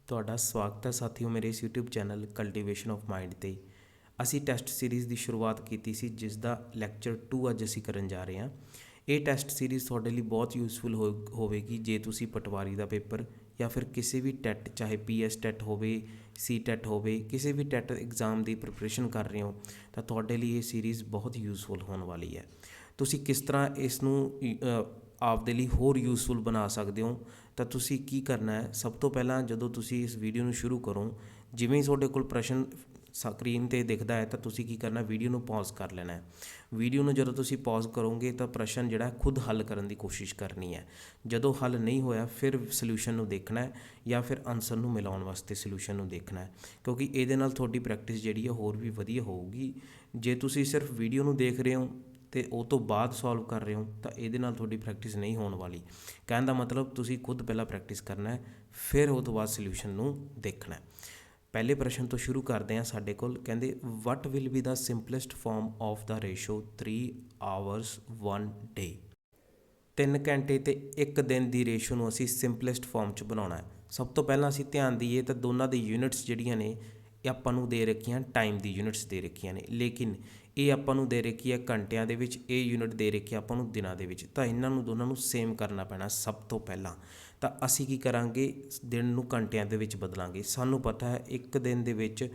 ਤੁਹਾਡਾ ਸਵਾਗਤ ਹੈ ਸਾਥੀਓ ਮੇਰੇ ਇਸ YouTube channel cultivation of mind 'ਤੇ। ਅਸੀਂ ਟੈਸਟ ਸੀਰੀਜ਼ ਦੀ ਸ਼ੁਰੂਆਤ ਕੀਤੀ ਸੀ, ਜਿਸ ਦਾ ਲੈਕਚਰ 2 ਅੱਜ ਅਸੀਂ ਕਰਨ ਜਾ ਰਹੇ ਹਾਂ। ਇਹ ਟੈਸਟ ਸੀਰੀਜ਼ ਤੁਹਾਡੇ ਲਈ ਬਹੁਤ ਯੂਜ਼ਫੁਲ ਹੋਵੇਗੀ ਜੇ ਤੁਸੀਂ ਪਟਵਾਰੀ ਦਾ ਪੇਪਰ ਜਾਂ ਫਿਰ ਕਿਸੇ ਵੀ ਟੈਟ, ਚਾਹੇ PS ਟੈਟ ਹੋਵੇ, ਸੀ ਟੈਟ ਹੋਵੇ, ਕਿਸੇ ਵੀ ਟੈਟ ਐਗਜ਼ਾਮ ਦੀ ਪ੍ਰਿਪਰੇਸ਼ਨ ਕਰ ਰਹੇ ਹੋ ਤਾਂ ਤੁਹਾਡੇ ਲਈ ਇਹ ਸੀਰੀਜ਼ ਬਹੁਤ ਯੂਜ਼ਫੁਲ ਹੋਣ ਵਾਲੀ ਹੈ। ਤੁਸੀਂ ਕਿਸ ਤਰ੍ਹਾਂ ਇਸ ਨੂੰ ਆਪਦੇ ਲਈ ਹੋਰ ਯੂਜ਼ਫੁਲ ਬਣਾ ਸਕਦੇ ਹੋ ਤਾਂ ਤੁਸੀਂ ਕੀ ਕਰਨਾ ਹੈ, ਸਭ ਤੋਂ ਪਹਿਲਾਂ ਜਦੋਂ ਤੁਸੀਂ ਇਸ ਵੀਡੀਓ ਨੂੰ ਸ਼ੁਰੂ ਕਰੋ, ਜਿਵੇਂ ਹੀ ਤੁਹਾਡੇ ਕੋਲ ਪ੍ਰਸ਼ਨ ਸਕਰੀਨ 'ਤੇ ਦਿਖਦਾ ਹੈ ਤਾਂ ਤੁਸੀਂ ਕੀ ਕਰਨਾ, ਵੀਡੀਓ ਨੂੰ ਪੌਜ਼ ਕਰ ਲੈਣਾ ਹੈ। ਵੀਡੀਓ ਨੂੰ ਜਦੋਂ ਤੁਸੀਂ ਪੌਜ਼ ਕਰੋਗੇ ਤਾਂ ਪ੍ਰਸ਼ਨ ਜਿਹੜਾ ਖੁਦ ਹੱਲ ਕਰਨ ਦੀ ਕੋਸ਼ਿਸ਼ ਕਰਨੀ ਹੈ। ਜਦੋਂ ਹੱਲ ਨਹੀਂ ਹੋਇਆ ਫਿਰ ਸੋਲਿਊਸ਼ਨ ਨੂੰ ਦੇਖਣਾ ਹੈ ਜਾਂ ਫਿਰ ਆਨਸਰ ਨੂੰ ਮਿਲਾਉਣ ਵਾਸਤੇ ਸੋਲਿਊਸ਼ਨ ਨੂੰ ਦੇਖਣਾ ਹੈ, ਕਿਉਂਕਿ ਇਹਦੇ ਨਾਲ ਤੁਹਾਡੀ ਪ੍ਰੈਕਟਿਸ ਜਿਹੜੀ ਹੈ ਹੋਰ ਵੀ ਵਧੀਆ ਹੋਊਗੀ। ਜੇ ਤੁਸੀਂ ਸਿਰਫ ਵੀਡੀਓ ਨੂੰ ਦੇਖ ਰਹੇ ਹੋ ਅਤੇ ਉਹ ਤੋਂ ਬਾਅਦ ਸੋਲਵ ਕਰ ਰਹੇ ਹੋ ਤਾਂ ਇਹਦੇ ਨਾਲ ਤੁਹਾਡੀ ਪ੍ਰੈਕਟਿਸ ਨਹੀਂ ਹੋਣ ਵਾਲੀ। ਕਹਿਣ ਦਾ ਮਤਲਬ ਤੁਸੀਂ ਖੁਦ ਪਹਿਲਾਂ ਪ੍ਰੈਕਟਿਸ ਕਰਨਾ ਹੈ, ਫਿਰ ਉਹ ਤੋਂ ਬਾਅਦ ਸੋਲਿਊਸ਼ਨ ਨੂੰ ਦੇਖਣਾ ਹੈ। ਪਹਿਲੇ ਪ੍ਰਸ਼ਨ ਤੋਂ ਸ਼ੁਰੂ ਕਰਦੇ ਹਾਂ। ਸਾਡੇ ਕੋਲ ਕਹਿੰਦੇ what will be the simplest form of the ratio 3 hours 1 day। 3 ਘੰਟੇ ਅਤੇ 1 ਦਿਨ ਦੀ ਰੇਸ਼ੋ ਨੂੰ ਅਸੀਂ ਸਿੰਪਲੈਸਟ ਫਾਰਮ 'ਚ ਬਣਾਉਣਾ ਹੈ। ਸਭ ਤੋਂ ਪਹਿਲਾਂ ਅਸੀਂ ਧਿਆਨ ਦਈਏ ਤਾਂ ਦੋਨਾਂ ਦੀ ਯੂਨਿਟਸ ਜਿਹੜੀਆਂ ਨੇ ਇਹ ਆਪਾਂ ਨੂੰ ਦੇ ਰੱਖੀਆਂ, ਟਾਈਮ ਦੀ ਯੂਨਿਟਸ ਦੇ ਰੱਖੀਆਂ ਨੇ, ਲੇਕਿਨ ਇਹ ਆਪਾਂ ਨੂੰ ਦੇ ਰੱਖੀ ਹੈ ਘੰਟਿਆਂ ਦੇ ਵਿੱਚ, ਇਹ ਯੂਨਿਟ ਦੇ ਰੱਖੀ ਆਪਾਂ ਨੂੰ ਦਿਨਾਂ ਦੇ ਵਿੱਚ। ਤਾਂ ਇਹਨਾਂ ਨੂੰ ਦੋਨਾਂ ਨੂੰ ਸੇਮ ਕਰਨਾ ਪੈਣਾ ਸਭ ਤੋਂ ਪਹਿਲਾਂ। ਤਾਂ ਅਸੀਂ ਕੀ ਕਰਾਂਗੇ, ਦਿਨ ਨੂੰ ਘੰਟਿਆਂ ਦੇ ਵਿੱਚ ਬਦਲਾਂਗੇ। ਸਾਨੂੰ ਪਤਾ ਹੈ ਇੱਕ ਦਿਨ ਦੇ ਵਿੱਚ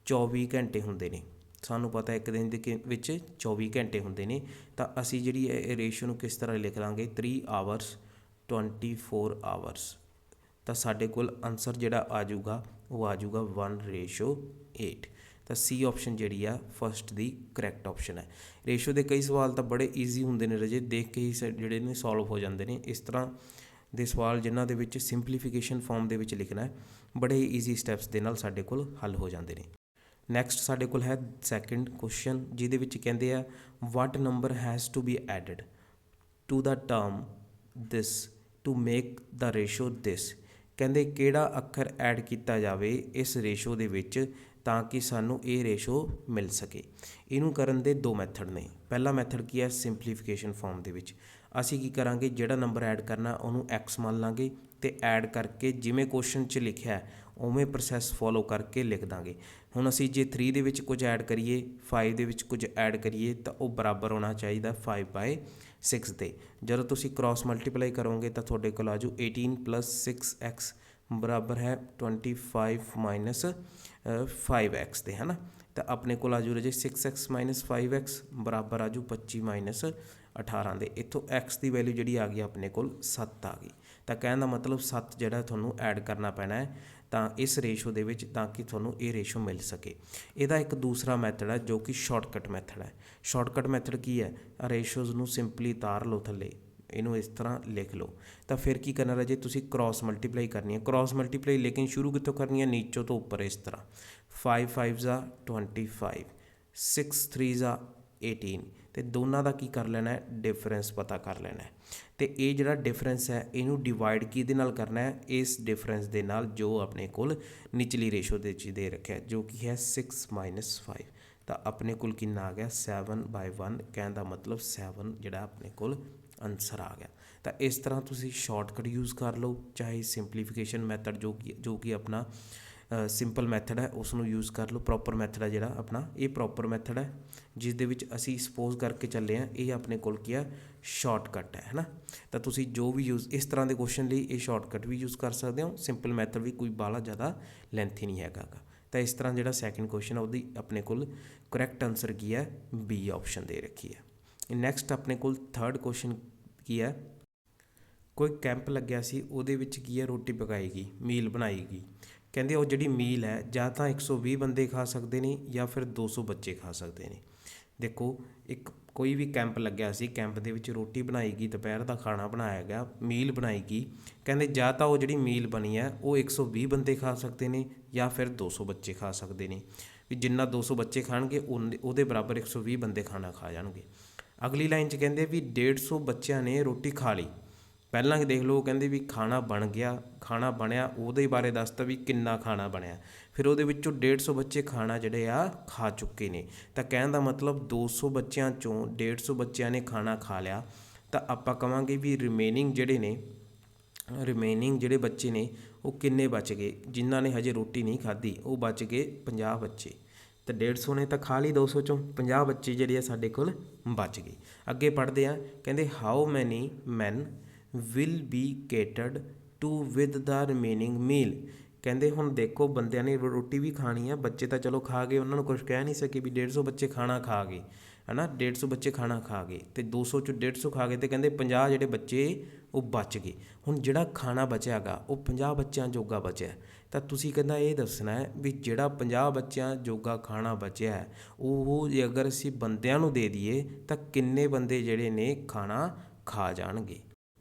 24 ਘੰਟੇ ਹੁੰਦੇ ਨੇ, ਸਾਨੂੰ ਪਤਾ ਇੱਕ ਦਿਨ ਦੇ ਵਿੱਚ 24 ਘੰਟੇ ਹੁੰਦੇ ਨੇ। ਤਾਂ ਅਸੀਂ ਜਿਹੜੀ ਇਹ ਰੇਸ਼ੋ ਨੂੰ ਕਿਸ ਤਰ੍ਹਾਂ ਲਿਖ ਲਾਂਗੇ, 3 hours 24 hours। ਤਾਂ ਸਾਡੇ ਕੋਲ ਆਨਸਰ ਜਿਹੜਾ ਆ ਜਾਊਗਾ ਉਹ ਆ ਜਾਊਗਾ 1:8। ਤਾਂ ਸੀ ਆਪਸ਼ਨ ਜਿਹੜੀ ਆ ਫਸਟ ਦੀ ਕਰੈਕਟ ਆਪਸ਼ਨ ਹੈ। ਰੇਸ਼ੋ ਦੇ ਕਈ ਸਵਾਲ ਤਾਂ ਬੜੇ ਈਜ਼ੀ ਹੁੰਦੇ ਨੇ ਰਾਜੇ, ਦੇਖ ਕੇ ਹੀ ਜਿਹੜੇ ਨੇ ਸੋਲਵ ਹੋ ਜਾਂਦੇ ਨੇ। ਇਸ ਤਰ੍ਹਾਂ ਦੇ ਸਵਾਲ ਜਿਨ੍ਹਾਂ ਦੇ ਵਿੱਚ ਸਿੰਪਲੀਫਿਕੇਸ਼ਨ ਫਾਰਮ ਦੇ ਵਿੱਚ ਲਿਖਣਾ ਹੈ, ਬੜੇ ਈਜ਼ੀ ਸਟੈਪਸ ਦੇ ਨਾਲ ਸਾਡੇ ਕੋਲ ਹੱਲ ਹੋ ਜਾਂਦੇ ਨੇ। ਨੈਕਸਟ ਸਾਡੇ ਕੋਲ ਹੈ ਸੈਕਿੰਡ ਕੁਐਸਚਨ, ਜਿਹਦੇ ਵਿੱਚ ਕਹਿੰਦੇ ਆ what number has to be added to the term this to make the ratio this. ਕਹਿੰਦੇ ਕਿਹੜਾ ਅੱਖਰ ਐਡ ਕੀਤਾ ਜਾਵੇ ਇਸ ਰੇਸ਼ੋ ਦੇ ਵਿੱਚ ਤਾਂ ਕਿ ਸਾਨੂੰ ਇਹ ਰੇਸ਼ੋ ਮਿਲ ਸਕੇ। ਇਹਨੂੰ ਕਰਨ ਦੇ 2 ਮੈਥਡ ਨੇ। ਪਹਿਲਾ ਮੈਥਡ ਕੀ ਹੈ, ਸਿੰਪਲੀਫਿਕੇਸ਼ਨ ਫਾਰਮ ਦੇ ਵਿੱਚ ਅਸੀਂ ਕੀ ਕਰਾਂਗੇ, ਜਿਹੜਾ ਨੰਬਰ ਐਡ ਕਰਨਾ ਉਹਨੂੰ x ਮੰਨ ਲਾਂਗੇ ਅਤੇ ਐਡ ਕਰਕੇ ਜਿਵੇਂ ਕੁਐਸਚਨ 'ਚ ਲਿਖਿਆ ਉਵੇਂ ਪ੍ਰੋਸੈਸ ਫੋਲੋ ਕਰਕੇ ਲਿਖ ਦਾਂਗੇ। ਹੁਣ ਅਸੀਂ ਜੇ 3 ਦੇ ਵਿੱਚ ਕੁਝ ਐਡ ਕਰੀਏ, 5 ਦੇ ਵਿੱਚ ਕੁਝ ਐਡ ਕਰੀਏ ਤਾਂ ਉਹ ਬਰਾਬਰ ਹੋਣਾ ਚਾਹੀਦਾ 5/6 ਦੇ। ਜਦੋਂ ਤੁਸੀਂ ਕ੍ਰੋਸ ਮਲਟੀਪਲਾਈ ਕਰੋਗੇ ਤਾਂ ਤੁਹਾਡੇ ਕੋਲ ਆ ਜਾਊ 18 + 6x ਬਰਾਬਰ ਹੈ 25 - 5x ਦੇ, ਹੈ ਨਾ। ਤਾਂ ਆਪਣੇ ਕੋਲ ਆ ਜੂ ਰਾਜੇ 6x - 5x ਬਰਾਬਰ ਆ ਜੂ 25 - 18 ਦੇ। ਇੱਥੋਂ x ਦੀ ਵੈਲਿਊ ਜਿਹੜੀ ਆ ਗਈ ਆਪਣੇ ਕੋਲ 7 ਆ ਗਈ। ਤਾਂ ਕਹਿਣ ਦਾ ਮਤਲਬ 7 ਜਿਹੜਾ ਤੁਹਾਨੂੰ ਐਡ ਕਰਨਾ ਪੈਣਾ ਹੈ ਤਾਂ ਇਸ ਰੇਸ਼ੋ ਦੇ ਵਿੱਚ, ਤਾਂ ਕਿ ਤੁਹਾਨੂੰ ਇਹ ਰੇਸ਼ੋ ਮਿਲ ਸਕੇ। ਇਹਦਾ ਇੱਕ ਦੂਸਰਾ ਮੈਥਡ ਹੈ ਜੋ ਕਿ ਸ਼ਾਰਟਕਟ ਮੈਥਡ ਹੈ। ਸ਼ਾਰਟਕਟ ਮੈਥਡ ਕੀ ਹੈ, ਰੇਸ਼ੋਜ਼ ਨੂੰ ਸਿੰਪਲੀ ਉਤਾਰ ਲਓ ਥੱਲੇ, ਇਹਨੂੰ ਇਸ ਤਰ੍ਹਾਂ ਲਿਖ ਲਓ। ਤਾਂ ਫਿਰ ਕੀ ਕਰਨਾ ਰਾਜੇ, ਤੁਸੀਂ ਕ੍ਰੋਸ ਮਲਟੀਪਲਾਈ ਕਰਨੀ ਹੈ। ਕ੍ਰੋਸ ਮਲਟੀਪਲਾਈ ਲੇਕਿਨ ਸ਼ੁਰੂ ਕਿੱਥੋਂ ਕਰਨੀ ਹੈ, ਨੀਚੋਂ ਤੋਂ ਉੱਪਰ, ਇਸ ਤਰ੍ਹਾਂ 5 × 5 = 25, 6 × 3 = 18 ਅਤੇ ਦੋਨਾਂ ਦਾ ਕੀ ਕਰ ਲੈਣਾ ਹੈ, ਡਿਫਰੈਂਸ ਪਤਾ ਕਰ ਲੈਣਾ ਹੈ। ਅਤੇ ਇਹ ਜਿਹੜਾ ਡਿਫਰੈਂਸ ਹੈ ਇਹਨੂੰ ਡਿਵਾਈਡ ਕਿਹਦੇ ਨਾਲ ਕਰਨਾ ਹੈ, ਇਸ ਡਿਫਰੈਂਸ ਦੇ ਨਾਲ ਜੋ ਆਪਣੇ ਕੋਲ ਨਿਚਲੀ ਰੇਸ਼ੋ ਦੇ ਵਿੱਚ ਦੇ ਰੱਖਿਆ, ਜੋ ਕਿ ਹੈ 6 - 5। ਤਾਂ ਆਪਣੇ ਕੋਲ ਕਿੰਨਾ ਆ ਗਿਆ, 7/1। ਕਹਿਣ ਦਾ ਮਤਲਬ 7 ਜਿਹੜਾ ਆਪਣੇ ਕੋਲ ਆਨਸਰ ਆ ਗਿਆ। ਤਾਂ ਇਸ ਤਰ੍ਹਾਂ ਤੁਸੀਂ ਸ਼ਾਰਟਕਟ ਯੂਜ਼ ਕਰ ਲਓ, ਚਾਹੇ ਸਿੰਪਲੀਫਿਕੇਸ਼ਨ ਮੈਥਡ ਜੋ ਕਿ ਆਪਣਾ ਸਿੰਪਲ ਮੈਥਡ ਹੈ ਉਸ ਨੂੰ ਯੂਜ਼ ਕਰ ਲਓ। ਪ੍ਰੋਪਰ ਮੈਥਡ ਹੈ ਜਿਹੜਾ ਆਪਣਾ, ਇਹ ਪ੍ਰੋਪਰ ਮੈਥਡ ਹੈ ਜਿਸ ਦੇ ਵਿੱਚ ਅਸੀਂ ਸਪੋਜ਼ ਕਰਕੇ ਚੱਲੇ ਹਾਂ ਇਹ ਆਪਣੇ ਕੋਲ ਕੀ ਆ, ਸ਼ਾਰਟਕਟ ਹੈ ਨਾ। ਤਾਂ ਤੁਸੀਂ ਜੋ ਵੀ ਯੂਜ਼ ਇਸ ਤਰ੍ਹਾਂ ਦੇ ਕੁਐਸਚਨ ਲਈ ਇਹ ਸ਼ਾਰਟਕਟ ਵੀ ਯੂਜ਼ ਕਰ ਸਕਦੇ ਹੋ, ਸਿੰਪਲ ਮੈਥਡ ਵੀ ਕੋਈ ਬਾਹਲਾ ਜ਼ਿਆਦਾ ਲੈਂਥੀ ਨਹੀਂ ਹੈਗਾ ਗਾ। ਤਾਂ ਇਸ ਤਰ੍ਹਾਂ ਜਿਹੜਾ ਸੈਕਿੰਡ ਕੁਐਸਚਨ ਉਹਦੀ ਆਪਣੇ ਕੋਲ ਕਰੈਕਟ ਆਨਸਰ ਕੀ ਹੈ, B ਆਪਸ਼ਨ ਦੇ ਰੱਖੀ ਹੈ। ਨੈਕਸਟ ਆਪਣੇ ਕੋਲ ਥਰਡ ਕੁਐਸਚਨ ਕੀ ਹੈ, ਕੋਈ ਕੈਂਪ ਲੱਗਿਆ ਸੀ, ਉਹਦੇ ਵਿੱਚ ਕੀ ਹੈ, ਰੋਟੀ ਪਕਾਈ ਗਈ, ਮੀਲ ਬਣਾਈ ਗਈ। ਕਹਿੰਦੇ ਉਹ ਜਿਹੜੀ ਮੀਲ ਹੈ ਜਾਂ ਤਾਂ 120 ਬੰਦੇ ਖਾ ਸਕਦੇ ਨੇ ਜਾਂ ਫਿਰ 200 ਬੱਚੇ ਖਾ ਸਕਦੇ ਨੇ। ਦੇਖੋ ਇੱਕ ਕੋਈ ਵੀ ਕੈਂਪ ਲੱਗਿਆ ਸੀ, ਕੈਂਪ ਦੇ ਵਿੱਚ ਰੋਟੀ ਬਣਾਈ ਗਈ, ਦੁਪਹਿਰ ਦਾ ਖਾਣਾ ਬਣਾਇਆ ਗਿਆ, ਮੀਲ ਬਣਾਈ ਗਈ। ਕਹਿੰਦੇ ਜਾਂ ਤਾਂ ਉਹ ਜਿਹੜੀ ਮੀਲ ਬਣੀ ਹੈ ਉਹ 120 ਬੰਦੇ ਖਾ ਸਕਦੇ ਨੇ ਜਾਂ ਫਿਰ 200 ਬੱਚੇ ਖਾ ਸਕਦੇ ਨੇ। ਵੀ ਜਿੰਨਾ 200 ਬੱਚੇ ਖਾਣਗੇ ਉਹਦੇ ਬਰਾਬਰ 120 ਬੰਦੇ ਖਾਣਾ ਖਾ ਜਾਣਗੇ। ਅਗਲੀ ਲਾਈਨ 'ਚ ਕਹਿੰਦੇ ਵੀ 150 ਬੱਚਿਆਂ ਨੇ ਰੋਟੀ ਖਾ ਲਈ। ਪਹਿਲਾਂ ਦੇਖ ਲਓ, ਕਹਿੰਦੇ ਵੀ ਖਾਣਾ ਬਣ ਗਿਆ, ਖਾਣਾ ਬਣਿਆ, ਉਹਦੇ ਬਾਰੇ ਦੱਸਤਾ ਵੀ ਕਿੰਨਾ ਖਾਣਾ ਬਣਿਆ। ਫਿਰ ਉਹਦੇ ਵਿੱਚੋਂ 150 ਬੱਚੇ ਖਾਣਾ ਜਿਹੜੇ ਆ ਖਾ ਚੁੱਕੇ ਨੇ। ਤਾਂ ਕਹਿਣ ਦਾ ਮਤਲਬ 200 ਬੱਚਿਆਂ 'ਚੋਂ 150 ਬੱਚਿਆਂ ਨੇ ਖਾਣਾ ਖਾ ਲਿਆ। ਤਾਂ ਆਪਾਂ ਕਹਾਂਗੇ ਵੀ ਰਿਮੇਨਿੰਗ ਜਿਹੜੇ ਬੱਚੇ ਨੇ वो किन्ने बच गए, जिन्हों ने हजे रोटी नहीं खाधी वो बच गए 50 बच्चे। तो 150 ने तो खा ली 200 चों 50 बच्चे ਜਿਹੜੇ ਆ ਸਾਡੇ ਕੋਲ ਬਚ ਗਏ। ਅੱਗੇ ਪੜ੍ਹਦੇ ਆ, ਕਹਿੰਦੇ how many men will be catered to with the remaining meal. ਕਹਿੰਦੇ ਹੁਣ ਦੇਖੋ ਬੰਦਿਆਂ ਨੇ ਰੋਟੀ ਵੀ ਖਾਣੀ ਆ, ਬੱਚੇ ਤਾਂ ਚਲੋ ਖਾ ਗਏ, ਉਹਨਾਂ ਨੂੰ ਕੁਝ ਕਹਿ ਨਹੀਂ ਸਕੇ ਵੀ 150 ਬੱਚੇ ਖਾਣਾ ਖਾ ਗਏ ਹੈ ਨਾ, 150 ਬੱਚੇ ਖਾਣਾ ਖਾ ਗਏ ਅਤੇ 200 ਚੋਂ 150 ਖਾ ਗਏ, ਅਤੇ ਕਹਿੰਦੇ 50 ਜਿਹੜੇ ਬੱਚੇ ਉਹ ਬਚ ਗਏ। ਹੁਣ ਜਿਹੜਾ ਖਾਣਾ ਬਚਿਆ ਗਾ ਉਹ 50 ਬੱਚਿਆਂ ਜੋਗਾ ਬਚਿਆ, ਤਾਂ ਤੁਸੀਂ ਕਹਿੰਦਾ ਇਹ ਦੱਸਣਾ ਹੈ ਵੀ ਜਿਹੜਾ 50 ਬੱਚਿਆਂ ਜੋਗਾ ਖਾਣਾ ਬਚਿਆ ਹੈ ਉਹ ਜੇ ਅਗਰ ਅਸੀਂ ਬੰਦਿਆਂ ਨੂੰ ਦੇ ਦਈਏ ਤਾਂ ਕਿੰਨੇ ਬੰਦੇ ਜਿਹੜੇ ਨੇ ਖਾਣਾ ਖਾ ਜਾਣਗੇ।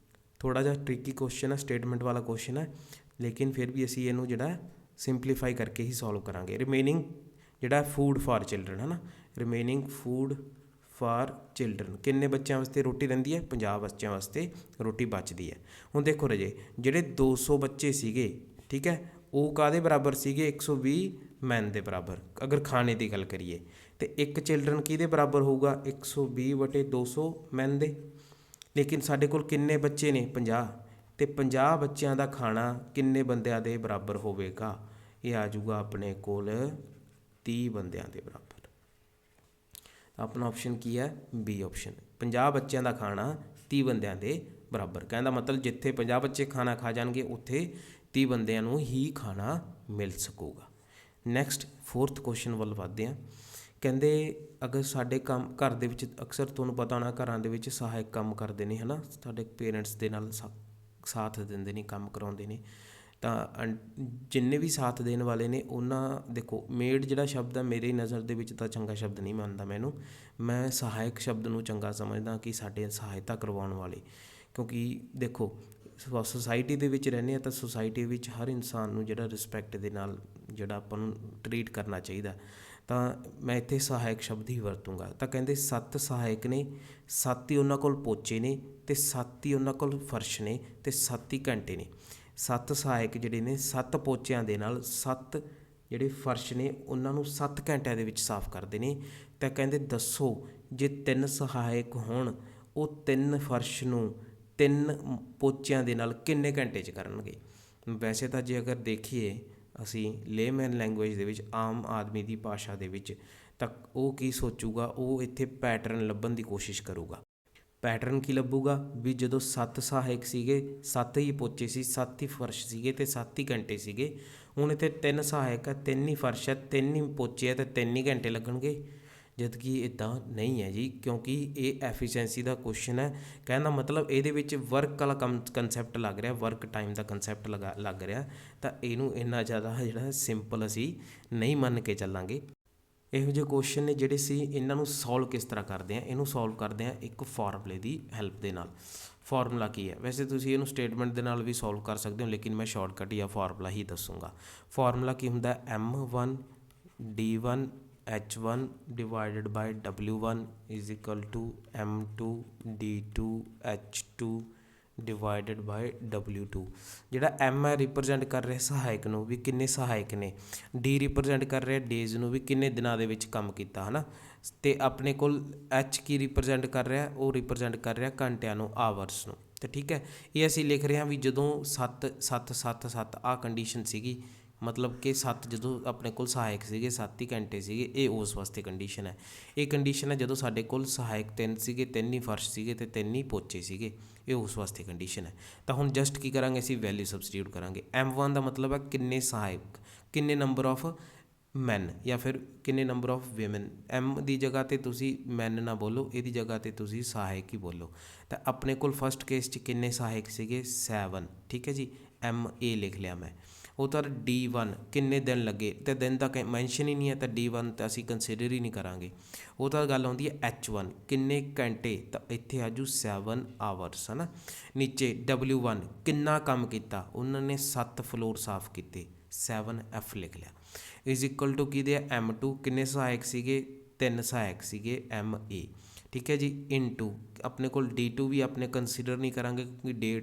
ਥੋੜ੍ਹਾ ਜਿਹਾ ਟ੍ਰਿਕੀ ਕੁਐਸਚਨ ਹੈ, ਸਟੇਟਮੈਂਟ ਵਾਲਾ ਕੁਐਸਚਨ ਹੈ, ਲੇਕਿਨ ਫਿਰ ਵੀ ਅਸੀਂ ਇਹਨੂੰ ਜਿਹੜਾ ਸਿੰਪਲੀਫਾਈ ਕਰਕੇ ਹੀ ਸੋਲਵ ਕਰਾਂਗੇ। ਰਿਮੇਨਿੰਗ ਜਿਹੜਾ ਫੂਡ ਫਾਰ ਚਿਲਡਰਨ ਹੈ ਨਾ, ਰਿਮੇਨਿੰਗ ਫੂਡ ਫਾਰ ਚਿਲਡਰਨ, ਕਿੰਨੇ ਬੱਚਿਆਂ ਵਾਸਤੇ ਰੋਟੀ ਰਹਿੰਦੀ ਹੈ, 50 ਬੱਚਿਆਂ ਵਾਸਤੇ ਰੋਟੀ ਬਚਦੀ ਹੈ। ਹੁਣ ਦੇਖੋ ਰਾਜੇ ਜਿਹੜੇ 200 ਬੱਚੇ ਸੀਗੇ, ਠੀਕ ਹੈ, ਉਹ ਕਾਹਦੇ ਬਰਾਬਰ ਸੀਗੇ, 120 ਮੈਨ ਦੇ ਬਰਾਬਰ ਅਗਰ ਖਾਣੇ ਦੀ ਗੱਲ ਕਰੀਏ, ਅਤੇ ਇੱਕ ਚਿਲਡਰਨ ਕਿਹਦੇ ਬਰਾਬਰ ਹੋਊਗਾ, 120/200 ਮੈਨ ਦੇ। ਲੇਕਿਨ ਸਾਡੇ ਕੋਲ ਕਿੰਨੇ ਬੱਚੇ ਨੇ, 50, ਅਤੇ 50 ਬੱਚਿਆਂ ਦਾ ਖਾਣਾ ਕਿੰਨੇ ਬੰਦਿਆਂ ਦੇ ਬਰਾਬਰ ਹੋਵੇਗਾ, ਇਹ ਆ ਜਾਊਗਾ ਆਪਣੇ ਕੋਲ 30 ਬੰਦਿਆਂ ਦੇ ਬਰਾਬਰ। ਆਪਣਾ ਆਪਸ਼ਨ ਕੀ ਹੈ, ਬੀ ਆਪਸ਼ਨ, 50 ਬੱਚਿਆਂ ਦਾ ਖਾਣਾ 30 ਬੰਦਿਆਂ ਦੇ ਬਰਾਬਰ। ਕਹਿੰਦਾ ਮਤਲਬ ਜਿੱਥੇ 50 ਬੱਚੇ ਖਾਣਾ ਖਾ ਜਾਣਗੇ ਉੱਥੇ 30 ਬੰਦਿਆਂ ਨੂੰ ਹੀ ਖਾਣਾ ਮਿਲ ਸਕੂਗਾ। ਨੈਕਸਟ 4th ਕੁਐਸਚਨ ਵੱਲ ਵੱਧਦੇ ਹਾਂ। ਕਹਿੰਦੇ ਅਗਰ ਸਾਡੇ ਕੰਮ ਘਰ ਦੇ ਵਿੱਚ ਅਕਸਰ ਤੁਹਾਨੂੰ ਪਤਾ ਹੋਣਾ ਘਰਾਂ ਦੇ ਵਿੱਚ ਸਹਾਇਕ ਕੰਮ ਕਰਦੇ ਨੇ ਹੈ ਨਾ, ਸਾਡੇ ਪੇਰੈਂਟਸ ਦੇ ਨਾਲ ਸਾਥ ਦਿੰਦੇ ਨੇ, ਕੰਮ ਕਰਾਉਂਦੇ ਨੇ, ਤਾਂ ਜਿੰਨੇ ਵੀ ਸਾਥ ਦੇਣ ਵਾਲੇ ਨੇ ਉਹਨਾਂ, ਦੇਖੋ ਮੇਡ ਜਿਹੜਾ ਸ਼ਬਦ ਹੈ ਮੇਰੀ ਨਜ਼ਰ ਦੇ ਵਿੱਚ ਤਾਂ ਚੰਗਾ ਸ਼ਬਦ ਨਹੀਂ ਮੰਨਦਾ ਮੈਨੂੰ, ਮੈਂ ਸਹਾਇਕ ਸ਼ਬਦ ਨੂੰ ਚੰਗਾ ਸਮਝਦਾ ਕਿ ਸਾਡੇ ਸਹਾਇਤਾ ਕਰਵਾਉਣ ਵਾਲੇ। ਕਿਉਂਕਿ ਦੇਖੋ ਸੁਸਾਇਟੀ ਦੇ ਵਿੱਚ ਰਹਿੰਦੇ ਹਾਂ ਤਾਂ ਸੁਸਾਇਟੀ ਵਿੱਚ ਹਰ ਇਨਸਾਨ ਨੂੰ ਜਿਹੜਾ ਰਿਸਪੈਕਟ ਦੇ ਨਾਲ ਜਿਹੜਾ ਆਪਾਂ ਨੂੰ ਟਰੀਟ ਕਰਨਾ ਚਾਹੀਦਾ, ਤਾਂ ਮੈਂ ਇੱਥੇ ਸਹਾਇਕ ਸ਼ਬਦ ਹੀ ਵਰਤੂੰਗਾ। ਤਾਂ ਕਹਿੰਦੇ 7 ਸਹਾਇਕ ਨੇ, 7 ਹੀ ਉਹਨਾਂ ਕੋਲ ਪੋਚੇ ਨੇ, ਅਤੇ 7 ਹੀ ਉਹਨਾਂ ਕੋਲ ਫਰਸ਼ ਨੇ, ਅਤੇ 7 ਹੀ ਘੰਟੇ ਨੇ। 7 ਸਹਾਇਕ ਜਿਹੜੇ ਨੇ 7 ਪੋਚਿਆਂ ਦੇ ਨਾਲ 7 ਜਿਹੜੇ ਫਰਸ਼ ਨੇ ਉਹਨਾਂ ਨੂੰ 7 ਘੰਟਿਆਂ ਦੇ ਵਿੱਚ ਸਾਫ਼ ਕਰਦੇ ਨੇ। ਤਾਂ ਕਹਿੰਦੇ ਦੱਸੋ ਜੇ 3 ਸਹਾਇਕ ਹੋਣ ਉਹ 3 ਫਰਸ਼ ਨੂੰ 3 ਪੋਚਿਆਂ ਦੇ ਨਾਲ ਕਿੰਨੇ ਘੰਟੇ 'ਚ ਕਰਨਗੇ। ਵੈਸੇ ਤਾਂ ਜੇ ਅਗਰ ਦੇਖੀਏ ਅਸੀਂ ਲੇਮੈਨ ਲੈਂਗੁਏਜ ਦੇ ਵਿੱਚ, ਆਮ ਆਦਮੀ ਦੀ ਭਾਸ਼ਾ ਦੇ ਵਿੱਚ, ਤਾਂ ਉਹ ਕੀ ਸੋਚੂਗਾ, ਉਹ ਇੱਥੇ ਪੈਟਰਨ ਲੱਭਣ ਦੀ ਕੋਸ਼ਿਸ਼ ਕਰੂਗਾ। ਪੈਟਰਨ ਕੀ ਲੱਭੂਗਾ ਵੀ ਜਦੋਂ 7 ਸਹਾਇਕ ਸੀਗੇ, 7 ਹੀ ਪੋਚੇ ਸੀ, 7 ਹੀ ਫਰਸ਼ ਸੀਗੇ, ਅਤੇ 7 ਹੀ ਘੰਟੇ ਸੀਗੇ। ਹੁਣ ਇੱਥੇ 3 ਸਹਾਇਕ ਹੈ, 3 ਹੀ ਫਰਸ਼ ਹੈ, 3 ਹੀ ਪੋਚੇ ਹੈ, ਅਤੇ 3 ਹੀ ਘੰਟੇ ਲੱਗਣਗੇ, ਜਦ ਕਿ ਇੱਦਾਂ ਨਹੀਂ ਹੈ ਜੀ, ਕਿਉਂਕਿ ਇਹ ਐਫੀਸ਼ੀਐਂਸੀ ਦਾ ਕੁਐਸਚਨ ਹੈ। ਕਹਿਣ ਦਾ ਮਤਲਬ ਇਹਦੇ ਵਿੱਚ ਵਰਕ ਵਾਲਾ ਕੰਸੈਪਟ ਲੱਗ ਰਿਹਾ, ਵਰਕ ਟਾਈਮ ਦਾ ਕੰਸੈਪਟ ਲੱਗ ਰਿਹਾ, ਤਾਂ ਇਹਨੂੰ ਇੰਨਾ ਜ਼ਿਆਦਾ ਜਿਹੜਾ ਸਿੰਪਲ ਅਸੀਂ ਨਹੀਂ ਮੰਨ ਕੇ ਚੱਲਾਂਗੇ। ਇਹੋ ਜਿਹੇ ਕੁਐਸਚਨ ਨੇ ਜਿਹੜੇ ਸੀ ਇਹਨਾਂ ਨੂੰ ਸੋਲਵ ਕਿਸ ਤਰ੍ਹਾਂ ਕਰਦੇ ਹਾਂ, ਇਹਨੂੰ ਸੋਲਵ ਕਰਦੇ ਹਾਂ ਇੱਕ ਫਾਰਮੂਲੇ ਦੀ ਹੈਲਪ ਦੇ ਨਾਲ। ਫਾਰਮੂਲਾ ਕੀ ਹੈ, ਵੈਸੇ ਤੁਸੀਂ ਇਹਨੂੰ ਸਟੇਟਮੈਂਟ ਦੇ ਨਾਲ ਵੀ ਸੋਲਵ ਕਰ ਸਕਦੇ ਹੋ, ਲੇਕਿਨ ਮੈਂ ਸ਼ਾਰਟਕਟ ਜਾਂ ਫਾਰਮੂਲਾ ਹੀ ਦੱਸੂੰਗਾ। ਫਾਰਮੂਲਾ ਕੀ ਹੁੰਦਾ, M1 D1 H1 divided by W1 is equal to M2 D2 H2 divided by W2। ਜਿਹੜਾ M ਹੈ ਰਿਪਰਜੈਂਟ ਕਰ ਰਿਹਾ ਸਹਾਇਕ ਨੂੰ ਵੀ ਕਿੰਨੇ ਸਹਾਇਕ ਨੇ, D ਰਿਪਰਜੈਂਟ ਕਰ ਰਿਹਾ ਡੇਜ਼ ਨੂੰ ਵੀ ਕਿੰਨੇ ਦਿਨਾਂ ਦੇ ਵਿੱਚ ਕੰਮ ਕੀਤਾ ਹੈ ਨਾ, ਅਤੇ ਆਪਣੇ ਕੋਲ H ਕੀ ਰਿਪਰਜੈਂਟ ਕਰ ਰਿਹਾ, ਉਹ ਰਿਪਰਜੈਂਟ ਕਰ ਰਿਹਾ ਘੰਟਿਆਂ ਨੂੰ, ਆਵਰਸ ਨੂੰ। ਅਤੇ ਠੀਕ ਹੈ, ਇਹ ਅਸੀਂ ਲਿਖ ਰਹੇ ਹਾਂ ਵੀ ਜਦੋਂ 7 7 7 7 ਆਹ ਕੰਡੀਸ਼ਨ ਸੀਗੀ, ਮਤਲਬ ਕਿ 7 ਜਦੋਂ ਆਪਣੇ ਕੋਲ ਸਹਾਇਕ ਸੀਗੇ, 7 ਹੀ ਘੰਟੇ ਸੀਗੇ, ਇਹ ਉਸ ਵਾਸਤੇ ਕੰਡੀਸ਼ਨ ਹੈ। ਇਹ ਕੰਡੀਸ਼ਨ ਹੈ ਜਦੋਂ ਸਾਡੇ ਕੋਲ ਸਹਾਇਕ 3 ਸੀਗੇ, 3 ਹੀ ਫਰਸ਼ ਸੀਗੇ, ਅਤੇ 3 ਹੀ ਪੋਚੇ ਸੀਗੇ, ਇਹ ਉਸ ਵਾਸਤੇ ਕੰਡੀਸ਼ਨ ਹੈ। ਤਾਂ ਹੁਣ ਜਸਟ ਕੀ ਕਰਾਂਗੇ, ਅਸੀਂ ਵੈਲਿਊ ਸਬਸਟੀਟਿਊਟ ਕਰਾਂਗੇ। M1 ਦਾ ਮਤਲਬ ਹੈ ਕਿੰਨੇ ਸਹਾਇਕ, ਕਿੰਨੇ ਨੰਬਰ ਆਫ ਮੈਨ, ਜਾਂ ਫਿਰ ਕਿੰਨੇ ਨੰਬਰ ਆਫ ਵੀਮਨ। M ਦੀ ਜਗ੍ਹਾ 'ਤੇ ਤੁਸੀਂ ਮੈਨ ਨਾ ਬੋਲੋ, ਇਹਦੀ ਜਗ੍ਹਾ 'ਤੇ ਤੁਸੀਂ ਸਹਾਇਕ ਹੀ ਬੋਲੋ। ਤਾਂ ਆਪਣੇ ਕੋਲ ਫਸਟ ਕੇਸ 'ਚ ਕਿੰਨੇ ਸਹਾਇਕ ਸੀਗੇ, 7, ਠੀਕ ਹੈ ਜੀ, MA ਲਿਖ ਲਿਆ ਮੈਂ। ਉਹ ਤਾਂ D1 ਕਿੰਨੇ ਦਿਨ ਲੱਗੇ, ਅਤੇ ਦਿਨ ਤਾਂ ਮੈਂਸ਼ਨ ਹੀ ਨਹੀਂ ਹੈ, ਤਾਂ D1 ਤਾਂ ਅਸੀਂ ਕੰਸੀਡਰ ਹੀ ਨਹੀਂ ਕਰਾਂਗੇ। ਉਹ ਤਾਂ ਗੱਲ ਆਉਂਦੀ ਹੈ H1 ਕਿੰਨੇ ਘੰਟੇ, ਤਾਂ ਇੱਥੇ ਆਜੂ 7 ਆਵਰਸ ਹੈ ਨਾ। ਨੀਚੇ W1 ਕਿੰਨਾ ਕੰਮ ਕੀਤਾ, ਉਹਨਾਂ ਨੇ 7 ਫਲੋਰ ਸਾਫ਼ ਕੀਤੇ, 7F ਲਿਖ ਲਿਆ, ਇਜ਼ ਇਕੁਅਲ ਟੂ ਕਿਹਦੇ ਆ, M2 ਕਿੰਨੇ ਸਹਾਇਕ ਸੀਗੇ, 3 ਸਹਾਇਕ ਸੀਗੇ, MA, ਠੀਕ ਹੈ ਜੀ, ਇਨਟੂ ਆਪਣੇ ਕੋਲ D2 ਵੀ ਆਪਣੇ ਕੰਸੀਡਰ ਨਹੀਂ ਕਰਾਂਗੇ ਕਿਉਂਕਿ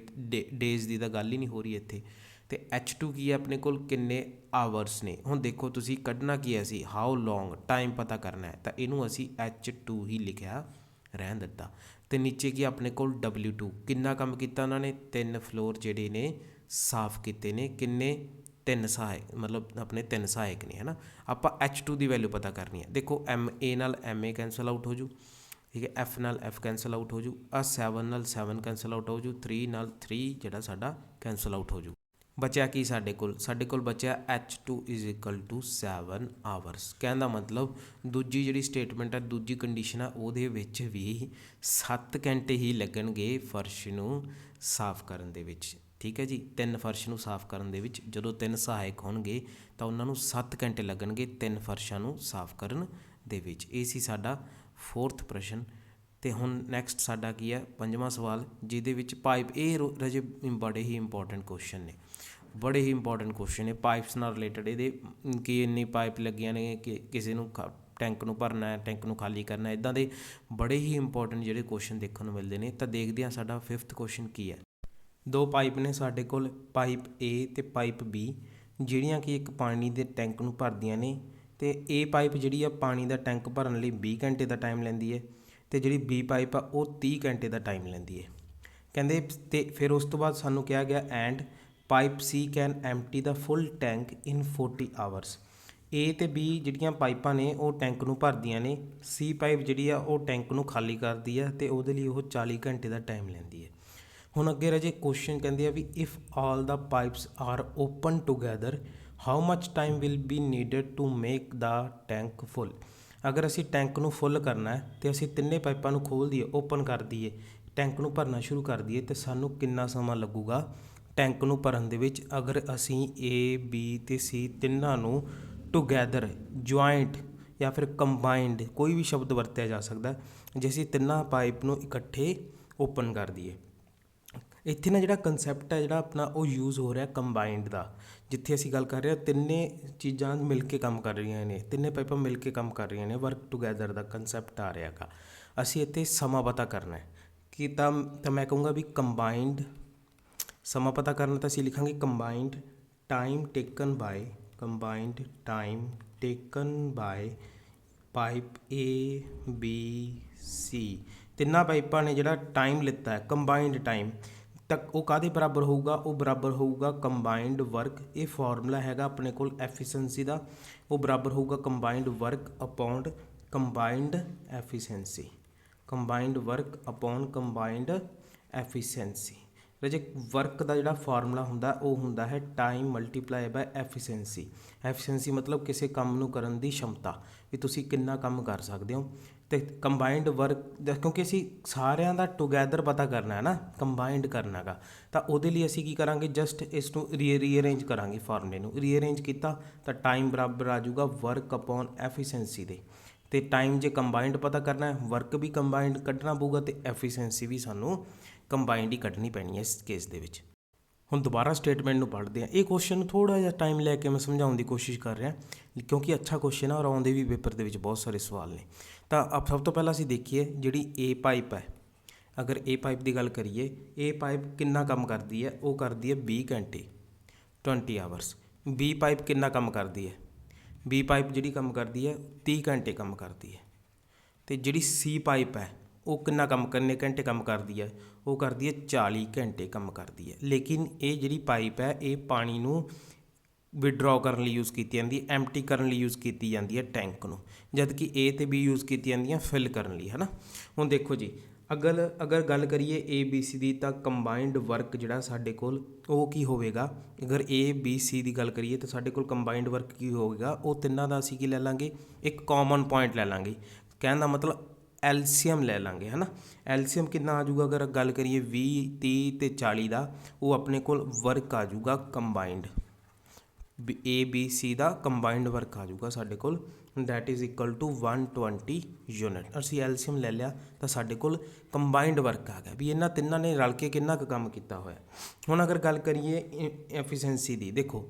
ਡੇਜ਼ ਦੀ ਤਾਂ ਗੱਲ ਹੀ ਨਹੀਂ ਹੋ ਰਹੀ ਇੱਥੇ, ਅਤੇ H2 ਕੀ ਹੈ ਆਪਣੇ ਕੋਲ, ਕਿੰਨੇ ਆਵਰਸ ਨੇ। ਹੁਣ ਦੇਖੋ ਤੁਸੀਂ ਕੱਢਣਾ ਕੀ ਹੈ, ਅਸੀਂ ਹਾਊ ਲੌਂਗ ਟਾਈਮ ਪਤਾ ਕਰਨਾ ਹੈ, ਤਾਂ ਇਹਨੂੰ ਅਸੀਂ H2 ਹੀ ਲਿਖਿਆ, ਰਹਿਣ ਦਿੱਤਾ। ਅਤੇ ਨੀਚੇ ਕੀ ਆਪਣੇ ਕੋਲ W2 ਕਿੰਨਾ ਕੰਮ ਕੀਤਾ ਉਹਨਾਂ ਨੇ, 3 ਫਲੋਰ ਜਿਹੜੇ ਨੇ ਸਾਫ਼ ਕੀਤੇ ਨੇ। ਕਿੰਨੇ? 3 ਸਹਾਇਕ, ਮਤਲਬ ਆਪਣੇ 3 ਸਹਾਇਕ ਨੇ, ਹੈ ਨਾ। ਆਪਾਂ H2 ਦੀ ਵੈਲਿਊ ਪਤਾ ਕਰਨੀ ਹੈ। ਦੇਖੋ MA ਨਾਲ MA ਕੈਂਸਲ ਆਊਟ ਹੋ ਜੂ, ਠੀਕ ਹੈ। F ਨਾਲ F ਕੈਂਸਲ ਆਊਟ ਹੋ ਜੂ, 7 ਨਾਲ 7 ਕੈਂਸਲ ਆਊਟ ਹੋ ਜੂ, 3 ਨਾਲ 3 ਜਿਹੜਾ ਸਾਡਾ ਕੈਂਸਲ ਆਊਟ ਹੋ ਜੂ। ਬਚਿਆ ਕੀ ਸਾਡੇ ਕੋਲ ਬਚਿਆ H2 = 7 ਆਵਰਸ। ਕਹਿਣ ਦਾ ਮਤਲਬ ਦੂਜੀ ਜਿਹੜੀ ਸਟੇਟਮੈਂਟ ਹੈ, ਦੂਜੀ ਕੰਡੀਸ਼ਨ ਆ, ਉਹਦੇ ਵਿੱਚ ਵੀ 7 ਘੰਟੇ ਹੀ ਲੱਗਣਗੇ ਫਰਸ਼ ਨੂੰ ਸਾਫ਼ ਕਰਨ ਦੇ ਵਿੱਚ, ਠੀਕ ਹੈ ਜੀ। 3 ਫਰਸ਼ ਨੂੰ ਸਾਫ਼ ਕਰਨ ਦੇ ਵਿੱਚ ਜਦੋਂ 3 ਸਹਾਇਕ ਹੋਣਗੇ ਤਾਂ ਉਹਨਾਂ ਨੂੰ 7 ਘੰਟੇ ਲੱਗਣਗੇ 3 ਫਰਸ਼ਾਂ ਨੂੰ ਸਾਫ਼ ਕਰਨ ਦੇ ਵਿੱਚ। ਇਹ ਸੀ ਸਾਡਾ 4th ਪ੍ਰਸ਼ਨ। ਅਤੇ ਹੁਣ ਨੈਕਸਟ ਸਾਡਾ ਕੀ ਹੈ 5ਵਾਂ ਸਵਾਲ, ਜਿਹਦੇ ਵਿੱਚ ਪਾਈਪ, ਇਹ ਰਾਜੇ ਬੜੇ ਹੀ ਇੰਪੋਰਟੈਂਟ ਕੁਐਸਚਨ ਨੇ, ਬੜੇ ਹੀ ਇੰਪੋਰਟੈਂਟ ਕੁਐਸਚਨ ਨੇ ਪਾਈਪਸ ਨਾਲ ਰਿਲੇਟਡ। ਇਹਦੇ ਕਿ ਇੰਨੀ ਪਾਈਪ ਲੱਗੀਆਂ ਨੇ, ਕਿ ਕਿਸੇ ਨੂੰ ਟੈਂਕ ਨੂੰ ਭਰਨਾ ਹੈ, ਟੈਂਕ ਨੂੰ ਖਾਲੀ ਕਰਨਾ, ਇੱਦਾਂ ਦੇ ਬੜੇ ਹੀ ਇੰਪੋਰਟੈਂਟ ਜਿਹੜੇ ਕੁਐਸਚਨ ਦੇਖਣ ਨੂੰ ਮਿਲਦੇ ਨੇ। ਤਾਂ ਦੇਖਦੇ ਹਾਂ ਸਾਡਾ 5th ਕੁਐਸਚਨ ਕੀ ਹੈ। 2 ਪਾਈਪ ਨੇ ਸਾਡੇ ਕੋਲ, ਪਾਈਪ A ਅਤੇ ਪਾਈਪ B, ਜਿਹੜੀਆਂ ਕਿ ਇੱਕ ਪਾਣੀ ਦੇ ਟੈਂਕ ਨੂੰ ਭਰਦੀਆਂ ਨੇ। ਅਤੇ A ਪਾਈਪ ਜਿਹੜੀ ਆ ਪਾਣੀ ਦਾ ਟੈਂਕ ਭਰਨ ਲਈ 20 ਘੰਟੇ ਦਾ ਟਾਈਮ ਲੈਂਦੀ ਹੈ, ਅਤੇ ਜਿਹੜੀ B ਪਾਈਪ ਆ ਉਹ 30 ਘੰਟੇ ਦਾ ਟਾਈਮ ਲੈਂਦੀ ਹੈ। ਕਹਿੰਦੇ ਅਤੇ ਫਿਰ ਉਸ ਤੋਂ ਬਾਅਦ ਸਾਨੂੰ ਕਿਹਾ ਗਿਆ and pipe C can empty the full tank in 40 hours. A ਅਤੇ B ਜਿਹੜੀਆਂ ਪਾਈਪਾਂ ਨੇ ਉਹ ਟੈਂਕ ਨੂੰ ਭਰਦੀਆਂ ਨੇ, C ਪਾਈਪ ਜਿਹੜੀ ਆ ਉਹ ਟੈਂਕ ਨੂੰ ਖਾਲੀ ਕਰਦੀ ਹੈ ਅਤੇ ਉਹਦੇ ਲਈ ਉਹ 40 ਘੰਟੇ ਦਾ ਟਾਈਮ ਲੈਂਦੀ ਹੈ। ਹੁਣ ਅੱਗੇ ਰਾਜੇ ਕੁਐਸਚਨ ਕਹਿੰਦੇ ਆ ਵੀ if all the pipes are open together how much time will be needed to make the tank full. ਅਗਰ ਅਸੀਂ ਟੈਂਕ ਨੂੰ ਫੁੱਲ ਕਰਨਾ ਹੈ ਅਤੇ ਅਸੀਂ ਤਿੰਨੇ ਪਾਈਪਾਂ ਨੂੰ ਖੋਲ੍ਹ ਦਈਏ, ਓਪਨ ਕਰ ਦਈਏ, ਟੈਂਕ ਨੂੰ ਭਰਨਾ ਸ਼ੁਰੂ ਕਰ ਦਈਏ, ਤਾਂ ਸਾਨੂੰ ਕਿੰਨਾ ਸਮਾਂ ਲੱਗੂਗਾ ਟੈਂਕ ਨੂੰ ਭਰਨ ਦੇ ਵਿੱਚ। ਅਗਰ ਅਸੀਂ A B ਅਤੇ C ਤਿੰਨਾਂ ਨੂੰ ਟੂਗੈਦਰ, ਜੁਆਇੰਟ ਜਾਂ ਫਿਰ ਕੰਬਾਈਨਡ, ਕੋਈ ਵੀ ਸ਼ਬਦ ਵਰਤਿਆ ਜਾ ਸਕਦਾ, ਜੇ ਅਸੀਂ ਤਿੰਨਾਂ ਪਾਈਪ ਨੂੰ ਇਕੱਠੇ ਓਪਨ ਕਰ ਦਈਏ। ਇੱਥੇ ਨਾ ਜਿਹੜਾ ਕੰਸੈਪਟ ਹੈ ਜਿਹੜਾ ਆਪਣਾ ਉਹ ਯੂਜ਼ ਹੋ ਰਿਹਾ ਕੰਬਾਈਨਡ ਦਾ, ਜਿੱਥੇ ਅਸੀਂ ਗੱਲ ਕਰ ਰਹੇ ਹਾਂ ਤਿੰਨੇ ਚੀਜ਼ਾਂ ਮਿਲ ਕੇ ਕੰਮ ਕਰ ਰਹੀਆਂ ਨੇ, ਤਿੰਨੇ ਪਾਈਪਾਂ ਮਿਲ ਕੇ ਕੰਮ ਕਰ ਰਹੀਆਂ ਨੇ, ਵਰਕ ਟੂਗੈਦਰ ਦਾ ਕੰਸੈਪਟ ਆ ਰਿਹਾ ਗਾ। ਅਸੀਂ ਇੱਥੇ ਸਮਾਂ ਪਤਾ ਕਰਨਾ ਹੈ ਕਿ ਤਾਂ ਮੈਂ ਕਹੂੰਗਾ ਵੀ ਕੰਬਾਈਨਡ, ਸਮਾਂ ਪਤਾ ਕਰਨਾ ਤਾਂ ਅਸੀਂ ਲਿਖਾਂਗੇ combined time taken by, combined time taken by pipe A B C। ਤਿੰਨਾਂ ਪਾਈਪਾਂ ਨੇ ਜਿਹੜਾ ਟਾਈਮ ਲਿੱਤਾ ਹੈ ਕੰਬਾਈਨਡ ਟਾਈਮ, ਤਾਂ ਉਹ ਕਾਹਦੇ ਬਰਾਬਰ ਹੋਊਗਾ? ਉਹ ਬਰਾਬਰ ਹੋਊਗਾ ਕੰਬਾਈਨਡ ਵਰਕ। ਇਹ ਫਾਰਮੂਲਾ ਹੈਗਾ ਆਪਣੇ ਕੋਲ ਐਫੀਸ਼ੀਐਂਸੀ ਦਾ, ਉਹ ਬਰਾਬਰ ਹੋਊਗਾ combined work upon combined efficiency, combined work upon combined efficiency. ਰਾਜੇ ਵਰਕ ਦਾ ਜਿਹੜਾ ਫਾਰਮੂਲਾ ਹੁੰਦਾ ਉਹ ਹੁੰਦਾ ਹੈ time multiply by efficiency. Efficiency ਮਤਲਬ ਕਿਸੇ ਕੰਮ ਨੂੰ ਕਰਨ ਦੀ ਸ਼ਮਤਾ, ਵੀ ਤੁਸੀਂ ਕਿੰਨਾ ਕੰਮ ਕਰ ਸਕਦੇ ਹੋ। ਅਤੇ ਕੰਬਾਈਨਡ ਵਰਕ, ਕਿਉਂਕਿ ਅਸੀਂ ਸਾਰਿਆਂ ਦਾ ਟੂਗੈਦਰ ਪਤਾ ਕਰਨਾ ਹੈ ਨਾ, ਕੰਬਾਈਨਡ ਕਰਨਾ ਗਾ, ਤਾਂ ਉਹਦੇ ਲਈ ਅਸੀਂ ਕੀ ਕਰਾਂਗੇ, ਜਸਟ ਇਸ ਨੂੰ ਰੀਅਰੇਂਜ ਕਰਾਂਗੇ, ਫਾਰਮੂਲੇ ਨੂੰ ਰੀਅਰੇਂਜ ਕੀਤਾ ਤਾਂ ਟਾਈਮ ਬਰਾਬਰ ਆ ਜਾਊਗਾ ਵਰਕ ਅਪੌਨ ਐਫੀਸ਼ੀਐਂਸੀ ਦੇ। ਅਤੇ ਟਾਈਮ ਜੇ ਕੰਬਾਈਨਡ ਪਤਾ ਕਰਨਾ ਹੈ, ਵਰਕ ਵੀ ਕੰਬਾਈਨਡ ਕੱਢਣਾ ਪਊਗਾ ਅਤੇ ਐਫੀਸ਼ੀਐਂਸੀ ਵੀ ਸਾਨੂੰ ਕੰਬਾਈਨਡ ਹੀ ਕੱਢਣੀ ਪੈਣੀ ਹੈ ਇਸ ਕੇਸ ਦੇ ਵਿੱਚ। ਹੁਣ ਦੁਬਾਰਾ ਸਟੇਟਮੈਂਟ ਨੂੰ ਪੜ੍ਹਦੇ ਹਾਂ। ਇਹ ਕੁਐਸਚਨ ਨੂੰ ਥੋੜ੍ਹਾ ਜਿਹਾ ਟਾਈਮ ਲੈ ਕੇ ਮੈਂ ਸਮਝਾਉਣ ਦੀ ਕੋਸ਼ਿਸ਼ ਕਰ ਰਿਹਾ, ਕਿਉਂਕਿ ਅੱਛਾ ਕੁਐਸਚਨ ਆ ਔਰ ਆਉਂਦੇ ਵੀ ਪੇਪਰ ਦੇ ਵਿੱਚ ਬਹੁਤ ਸਾਰੇ ਸਵਾਲ ਨੇ। ਤਾਂ ਸਭ ਤੋਂ ਪਹਿਲਾਂ ਅਸੀਂ ਦੇਖੀਏ ਜਿਹੜੀ A ਪਾਈਪ ਹੈ, ਅਗਰ A ਪਾਈਪ ਦੀ ਗੱਲ ਕਰੀਏ, A ਪਾਈਪ ਕਿੰਨਾ ਕੰਮ ਕਰਦੀ ਹੈ? ਉਹ ਕਰਦੀ ਹੈ 20 ਘੰਟੇ 20 ਆਵਰਸ। B ਪਾਈਪ ਕਿੰਨਾ ਕੰਮ ਕਰਦੀ ਹੈ? B ਪਾਈਪ ਜਿਹੜੀ ਕੰਮ ਕਰਦੀ ਹੈ 30 ਘੰਟੇ ਕੰਮ ਕਰਦੀ ਹੈ। ਅਤੇ ਜਿਹੜੀ C ਪਾਈਪ ਹੈ ਉਹ ਕਿੰਨੇ ਘੰਟੇ ਕੰਮ ਕਰਦੀ ਹੈ? ਉਹ ਕਰਦੀ ਹੈ 40 ਘੰਟੇ ਕੰਮ ਕਰਦੀ ਹੈ। ਲੇਕਿਨ ਇਹ ਜਿਹੜੀ ਪਾਈਪ ਹੈ ਇਹ ਪਾਣੀ ਨੂੰ ਵਿਡਰੋ ਕਰਨ ਲਈ ਯੂਜ਼ ਕੀਤੀ ਜਾਂਦੀ ਹੈ, ਐਮਟੀ ਕਰਨ ਲਈ ਯੂਜ਼ ਕੀਤੀ ਜਾਂਦੀ ਹੈ ਟੈਂਕ ਨੂੰ, ਜਦ ਕਿ A ਅਤੇ B ਯੂਜ਼ ਕੀਤੀ ਜਾਂਦੀਆਂ ਫਿਲ ਕਰਨ ਲਈ, ਹੈ ਨਾ। ਹੁਣ ਦੇਖੋ ਜੀ, ਅਗਰ ਗੱਲ ਕਰੀਏ A B C ਦੀ, ਤਾਂ ਕੰਬਾਈਨਡ ਵਰਕ ਜਿਹੜਾ ਸਾਡੇ ਕੋਲ ਉਹ ਕੀ ਹੋਵੇਗਾ? ਅਗਰ A B C ਦੀ ਗੱਲ ਕਰੀਏ ਤਾਂ ਸਾਡੇ ਕੋਲ ਕੰਬਾਈਨਡ ਵਰਕ ਕੀ ਹੋਵੇਗਾ? ਉਹ ਤਿੰਨਾਂ ਦਾ ਅਸੀਂ ਕੀ ਲੈ ਲਾਂਗੇ? ਇੱਕ ਕਾਮਨ ਪੁਆਇੰਟ ਲੈ ਲਾਂਗੇ। ਕਹਿਣ ਦਾ ਮਤਲਬ ਐਲਸੀਐਮ ਲੈ ਲਾਂਗੇ, ਹੈ ਨਾ। ਐਲਸੀਐਮ ਕਿੰਨਾ ਆ ਜਾਊਗਾ? ਅਗਰ ਗੱਲ ਕਰੀਏ 20 30 ਅਤੇ 40 ਦਾ, ਉਹ ਆਪਣੇ ਕੋਲ ਵਰਕ ਆ ਜਾਊਗਾ ਕੰਬਾਈਨਡ, A B C ਦਾ ਕੰਬਾਈਨਡ ਵਰਕ ਆ ਜਾਊਗਾ ਸਾਡੇ ਕੋਲ, that is equal to 120 unit. ਅਸੀਂ ਐਲਸੀਐਮ ਲੈ ਲਿਆ ਤਾਂ ਸਾਡੇ ਕੋਲ ਕੰਬਾਈਨਡ ਵਰਕ ਆ ਗਿਆ, ਵੀ ਇਹਨਾਂ ਤਿੰਨਾਂ ਨੇ ਰਲ ਕੇ ਕਿੰਨਾ ਕੁ ਕੰਮ ਕੀਤਾ ਹੋਇਆ। ਹੁਣ ਅਗਰ ਗੱਲ ਕਰੀਏ ਐਫੀਸ਼ੀਐਂਸੀ ਦੀ, ਦੇਖੋ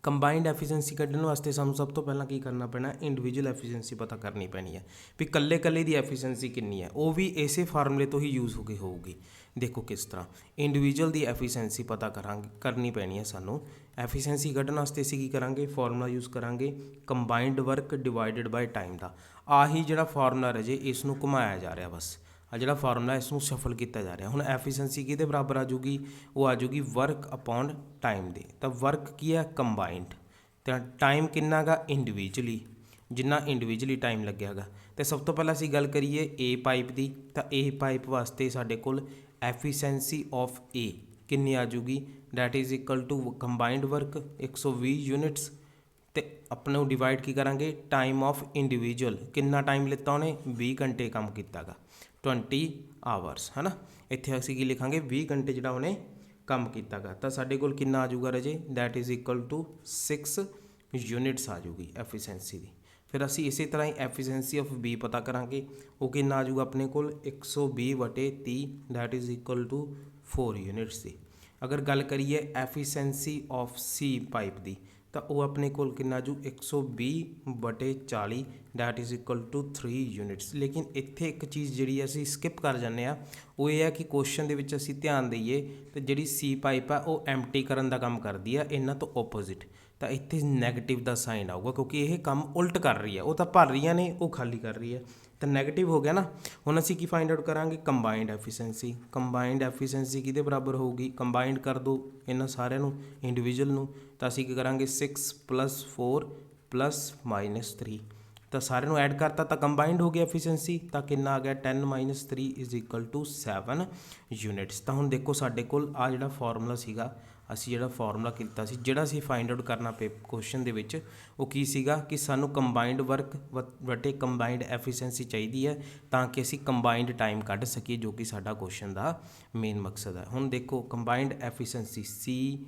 ਕੰਬਾਈਨਡ ਐਫੀਸ਼ੀਐਂਸੀ ਕੱਢਣ ਵਾਸਤੇ ਸਾਨੂੰ ਸਭ ਤੋਂ ਪਹਿਲਾਂ ਕੀ ਕਰਨਾ ਪੈਣਾ? ਇੰਡੀਵਿਜੂਅਲ ਐਫੀਸ਼ੀਐਂਸੀ ਪਤਾ ਕਰਨੀ ਪੈਣੀ ਹੈ, ਵੀ ਇਕੱਲੇ ਦੀ ਐਫੀਸ਼ੀਐਂਸੀ ਕਿੰਨੀ ਹੈ। ਉਹ ਵੀ ਇਸੇ ਫਾਰਮੂਲੇ ਤੋਂ ਹੀ ਯੂਜ਼ ਹੋ ਕੇ ਹੋਊਗੀ। ਦੇਖੋ ਕਿਸ ਤਰ੍ਹਾਂ ਇੰਡੀਵਿਜੂਅਲ ਦੀ ਐਫੀਸ਼ੀਐਂਸੀ ਪਤਾ ਕਰਨੀ ਪੈਣੀ ਹੈ ਸਾਨੂੰ। ਐਫੀਸ਼ੀਐਂਸੀ ਕੱਢਣ ਵਾਸਤੇ ਅਸੀਂ ਕੀ ਕਰਾਂਗੇ? ਫਾਰਮੂਲਾ ਯੂਜ਼ ਕਰਾਂਗੇ combined work divided by time ਦਾ। ਆਹੀ ਜਿਹੜਾ ਫਾਰਮੂਲਾ ਰਾਜੇ ਇਸ ਨੂੰ ਘੁਮਾਇਆ ਜਾ ਰਿਹਾ, ਬਸ ਆ ਜਿਹੜਾ ਫਾਰਮੂਲਾ ਇਸ ਨੂੰ ਸ਼ਫਲ ਕੀਤਾ ਜਾ ਰਿਹਾ। ਹੁਣ ਐਫੀਸ਼ੀਐਂਸੀ ਕਿਹਦੇ ਬਰਾਬਰ ਆ ਜੂਗੀ, ਉਹ ਆ ਜੂਗੀ ਵਰਕ ਅਪੋਨ ਟਾਈਮ ਦੇ। ਤਾਂ ਵਰਕ ਕੀ ਹੈ, ਕੰਬਾਈਨਡ, ਤਾਂ ਟਾਈਮ ਕਿੰਨਾ ਗਾ ਇੰਡੀਵਿਜੂਅਲੀ, ਜਿੰਨਾ ਇੰਡੀਵਿਜੂਅਲੀ ਟਾਈਮ ਲੱਗਿਆ ਗਾ। ਤੇ ਸਭ ਤੋਂ ਪਹਿਲਾਂ ਅਸੀਂ ਗੱਲ ਕਰੀਏ ਏ ਪਾਈਪ ਦੀ, ਤਾਂ ਏ ਪਾਈਪ ਵਾਸਤੇ ਸਾਡੇ ਕੋਲ ਐਫੀਸ਼ੀਐਂਸੀ ਆਫ ਏ ਕਿੰਨੀ ਆ ਜੂਗੀ, that is equal to combined work 120 units, ਤੇ ਆਪਣੇ ਨੂੰ ਡਿਵਾਈਡ ਕੀ ਕਰਾਂਗੇ ਟਾਈਮ ਆਫ ਇੰਡੀਵਿਜੂਅਲ, ਕਿੰਨਾ ਟਾਈਮ ਲਿੱਤਾ ਉਹਨੇ 20 ਘੰਟੇ ਕੰਮ ਕੀਤਾ ਗਾ 20 ਆਵਰਸ ਹੈ ਨਾ। ਇੱਥੇ ਅਸੀਂ ਕੀ ਲਿਖਾਂਗੇ 20 ਘੰਟੇ ਜਿਹੜਾ ਉਹਨੇ ਕੰਮ ਕੀਤਾ ਗਾ। ਤਾਂ ਸਾਡੇ ਕੋਲ ਕਿੰਨਾ ਆ ਜੂਗਾ ਰਾਜੇ, that is equal to 6 units ਆ ਜੂਗੀ ਐਫੀਸ਼ੀਐਂਸੀ ਦੀ। ਫਿਰ ਅਸੀਂ ਇਸੇ ਤਰ੍ਹਾਂ ਹੀ ਐਫੀਸ਼ੀਐਂਸੀ ਆਫ ਬੀ ਪਤਾ ਕਰਾਂਗੇ, ਉਹ ਕਿੰਨਾ ਆ ਜੂਗਾ ਆਪਣੇ ਕੋਲ 120/30 that is equal to 4 units ਦੀ। ਅਗਰ ਗੱਲ ਕਰੀਏ ਐਫੀਸ਼ੀਐਂਸੀ ਆਫ ਸੀ ਪਾਈਪ ਦੀ, ਤਾਂ ਉਹ ਆਪਣੇ ਕੋਲ ਕਿੰਨਾ ਜੂ 120/40 that is equal to 3 units. ਲੇਕਿਨ ਇੱਥੇ ਇੱਕ ਚੀਜ਼ ਜਿਹੜੀ ਅਸੀਂ ਸਕਿਪ ਕਰ ਜਾਂਦੇ ਆ, ਉਹ ਇਹ ਹੈ ਕਿ ਕੁਐਸਚਨ ਦੇ ਵਿੱਚ ਅਸੀਂ ਧਿਆਨ ਦਈਏ ਤੇ ਜਿਹੜੀ ਸੀ ਪਾਈਪ ਆ ਉਹ ਐਮਟੀ ਕਰਨ ਦਾ ਕੰਮ ਕਰਦੀ ਆ ਇਹਨਾਂ ਤੋਂ ਓਪੋਜ਼ਿਟ, ਤਾਂ ਇੱਥੇ ਨੈਗੇਟਿਵ ਦਾ ਸਾਈਨ ਆਊਗਾ ਕਿਉਂਕਿ ਇਹ ਕੰਮ ਉਲਟ ਕਰ ਰਹੀ ਹੈ, ਉਹ ਤਾਂ ਭਰ ਰਹੀਆਂ ਨੇ, ਉਹ ਖਾਲੀ ਕਰ ਰਹੀ ਹੈ, ਤਾਂ ਨੈਗੇਟਿਵ ਹੋ ਗਿਆ ਨਾ। ਹੁਣ ਅਸੀਂ ਕੀ ਫਾਈਂਡ ਆਊਟ ਕਰਾਂਗੇ, ਕੰਬਾਈਨਡ ਐਫੀਸ਼ੀਐਂਸੀ। ਕੰਬਾਈਨਡ ਐਫੀਸ਼ੀਐਂਸੀ ਕਿਹਦੇ ਬਰਾਬਰ ਹੋਊਗੀ, ਕੰਬਾਈਨਡ ਕਰ ਦਿਓ ਇਹਨਾਂ ਸਾਰਿਆਂ ਨੂੰ ਇੰਡੀਵਿਜੂਅਲ ਨੂੰ, ਤਾਂ ਅਸੀਂ ਕੀ ਕਰਾਂਗੇ 6 + 4 + -3, ਤਾਂ ਸਾਰਿਆਂ ਨੂੰ ਐਡ ਕਰਤਾ ਤਾਂ ਕੰਬਾਈਨਡ ਹੋ ਗਿਆ ਐਫੀਸ਼ੀਐਂਸੀ। ਤਾਂ ਕਿੰਨਾ ਆ ਗਿਆ 10 - 3 = 7 ਯੂਨਿਟਸ। ਤਾਂ ਹੁਣ ਦੇਖੋ ਸਾਡੇ ਕੋਲ ਆ ਜਿਹੜਾ ਫਾਰਮੂਲਾ ਸੀਗਾ, ਅਸੀਂ ਜਿਹੜਾ ਫਾਰਮੂਲਾ ਕੀਤਾ ਸੀ, ਜਿਹੜਾ ਅਸੀਂ ਫਾਈਂਡ ਆਊਟ ਕਰਨਾ ਕੁਐਸਚਨ ਦੇ ਵਿੱਚ, ਉਹ ਕੀ ਸੀਗਾ ਕਿ ਸਾਨੂੰ ਕੰਬਾਈਨਡ ਵਰਕ ਵਟੇ ਕੰਬਾਈਨਡ ਐਫੀਸ਼ੀਐਂਸੀ ਚਾਹੀਦੀ ਹੈ ਤਾਂ ਕਿ ਅਸੀਂ ਕੰਬਾਈਨਡ ਟਾਈਮ ਕੱਢ ਸਕੀਏ, ਜੋ ਕਿ ਸਾਡਾ ਕੁਐਸਚਨ ਦਾ ਮੇਨ ਮਕਸਦ ਹੈ। ਹੁਣ ਦੇਖੋ ਕੰਬਾਈਨਡ ਐਫੀਸ਼ੀਐਂਸੀ ਸੀ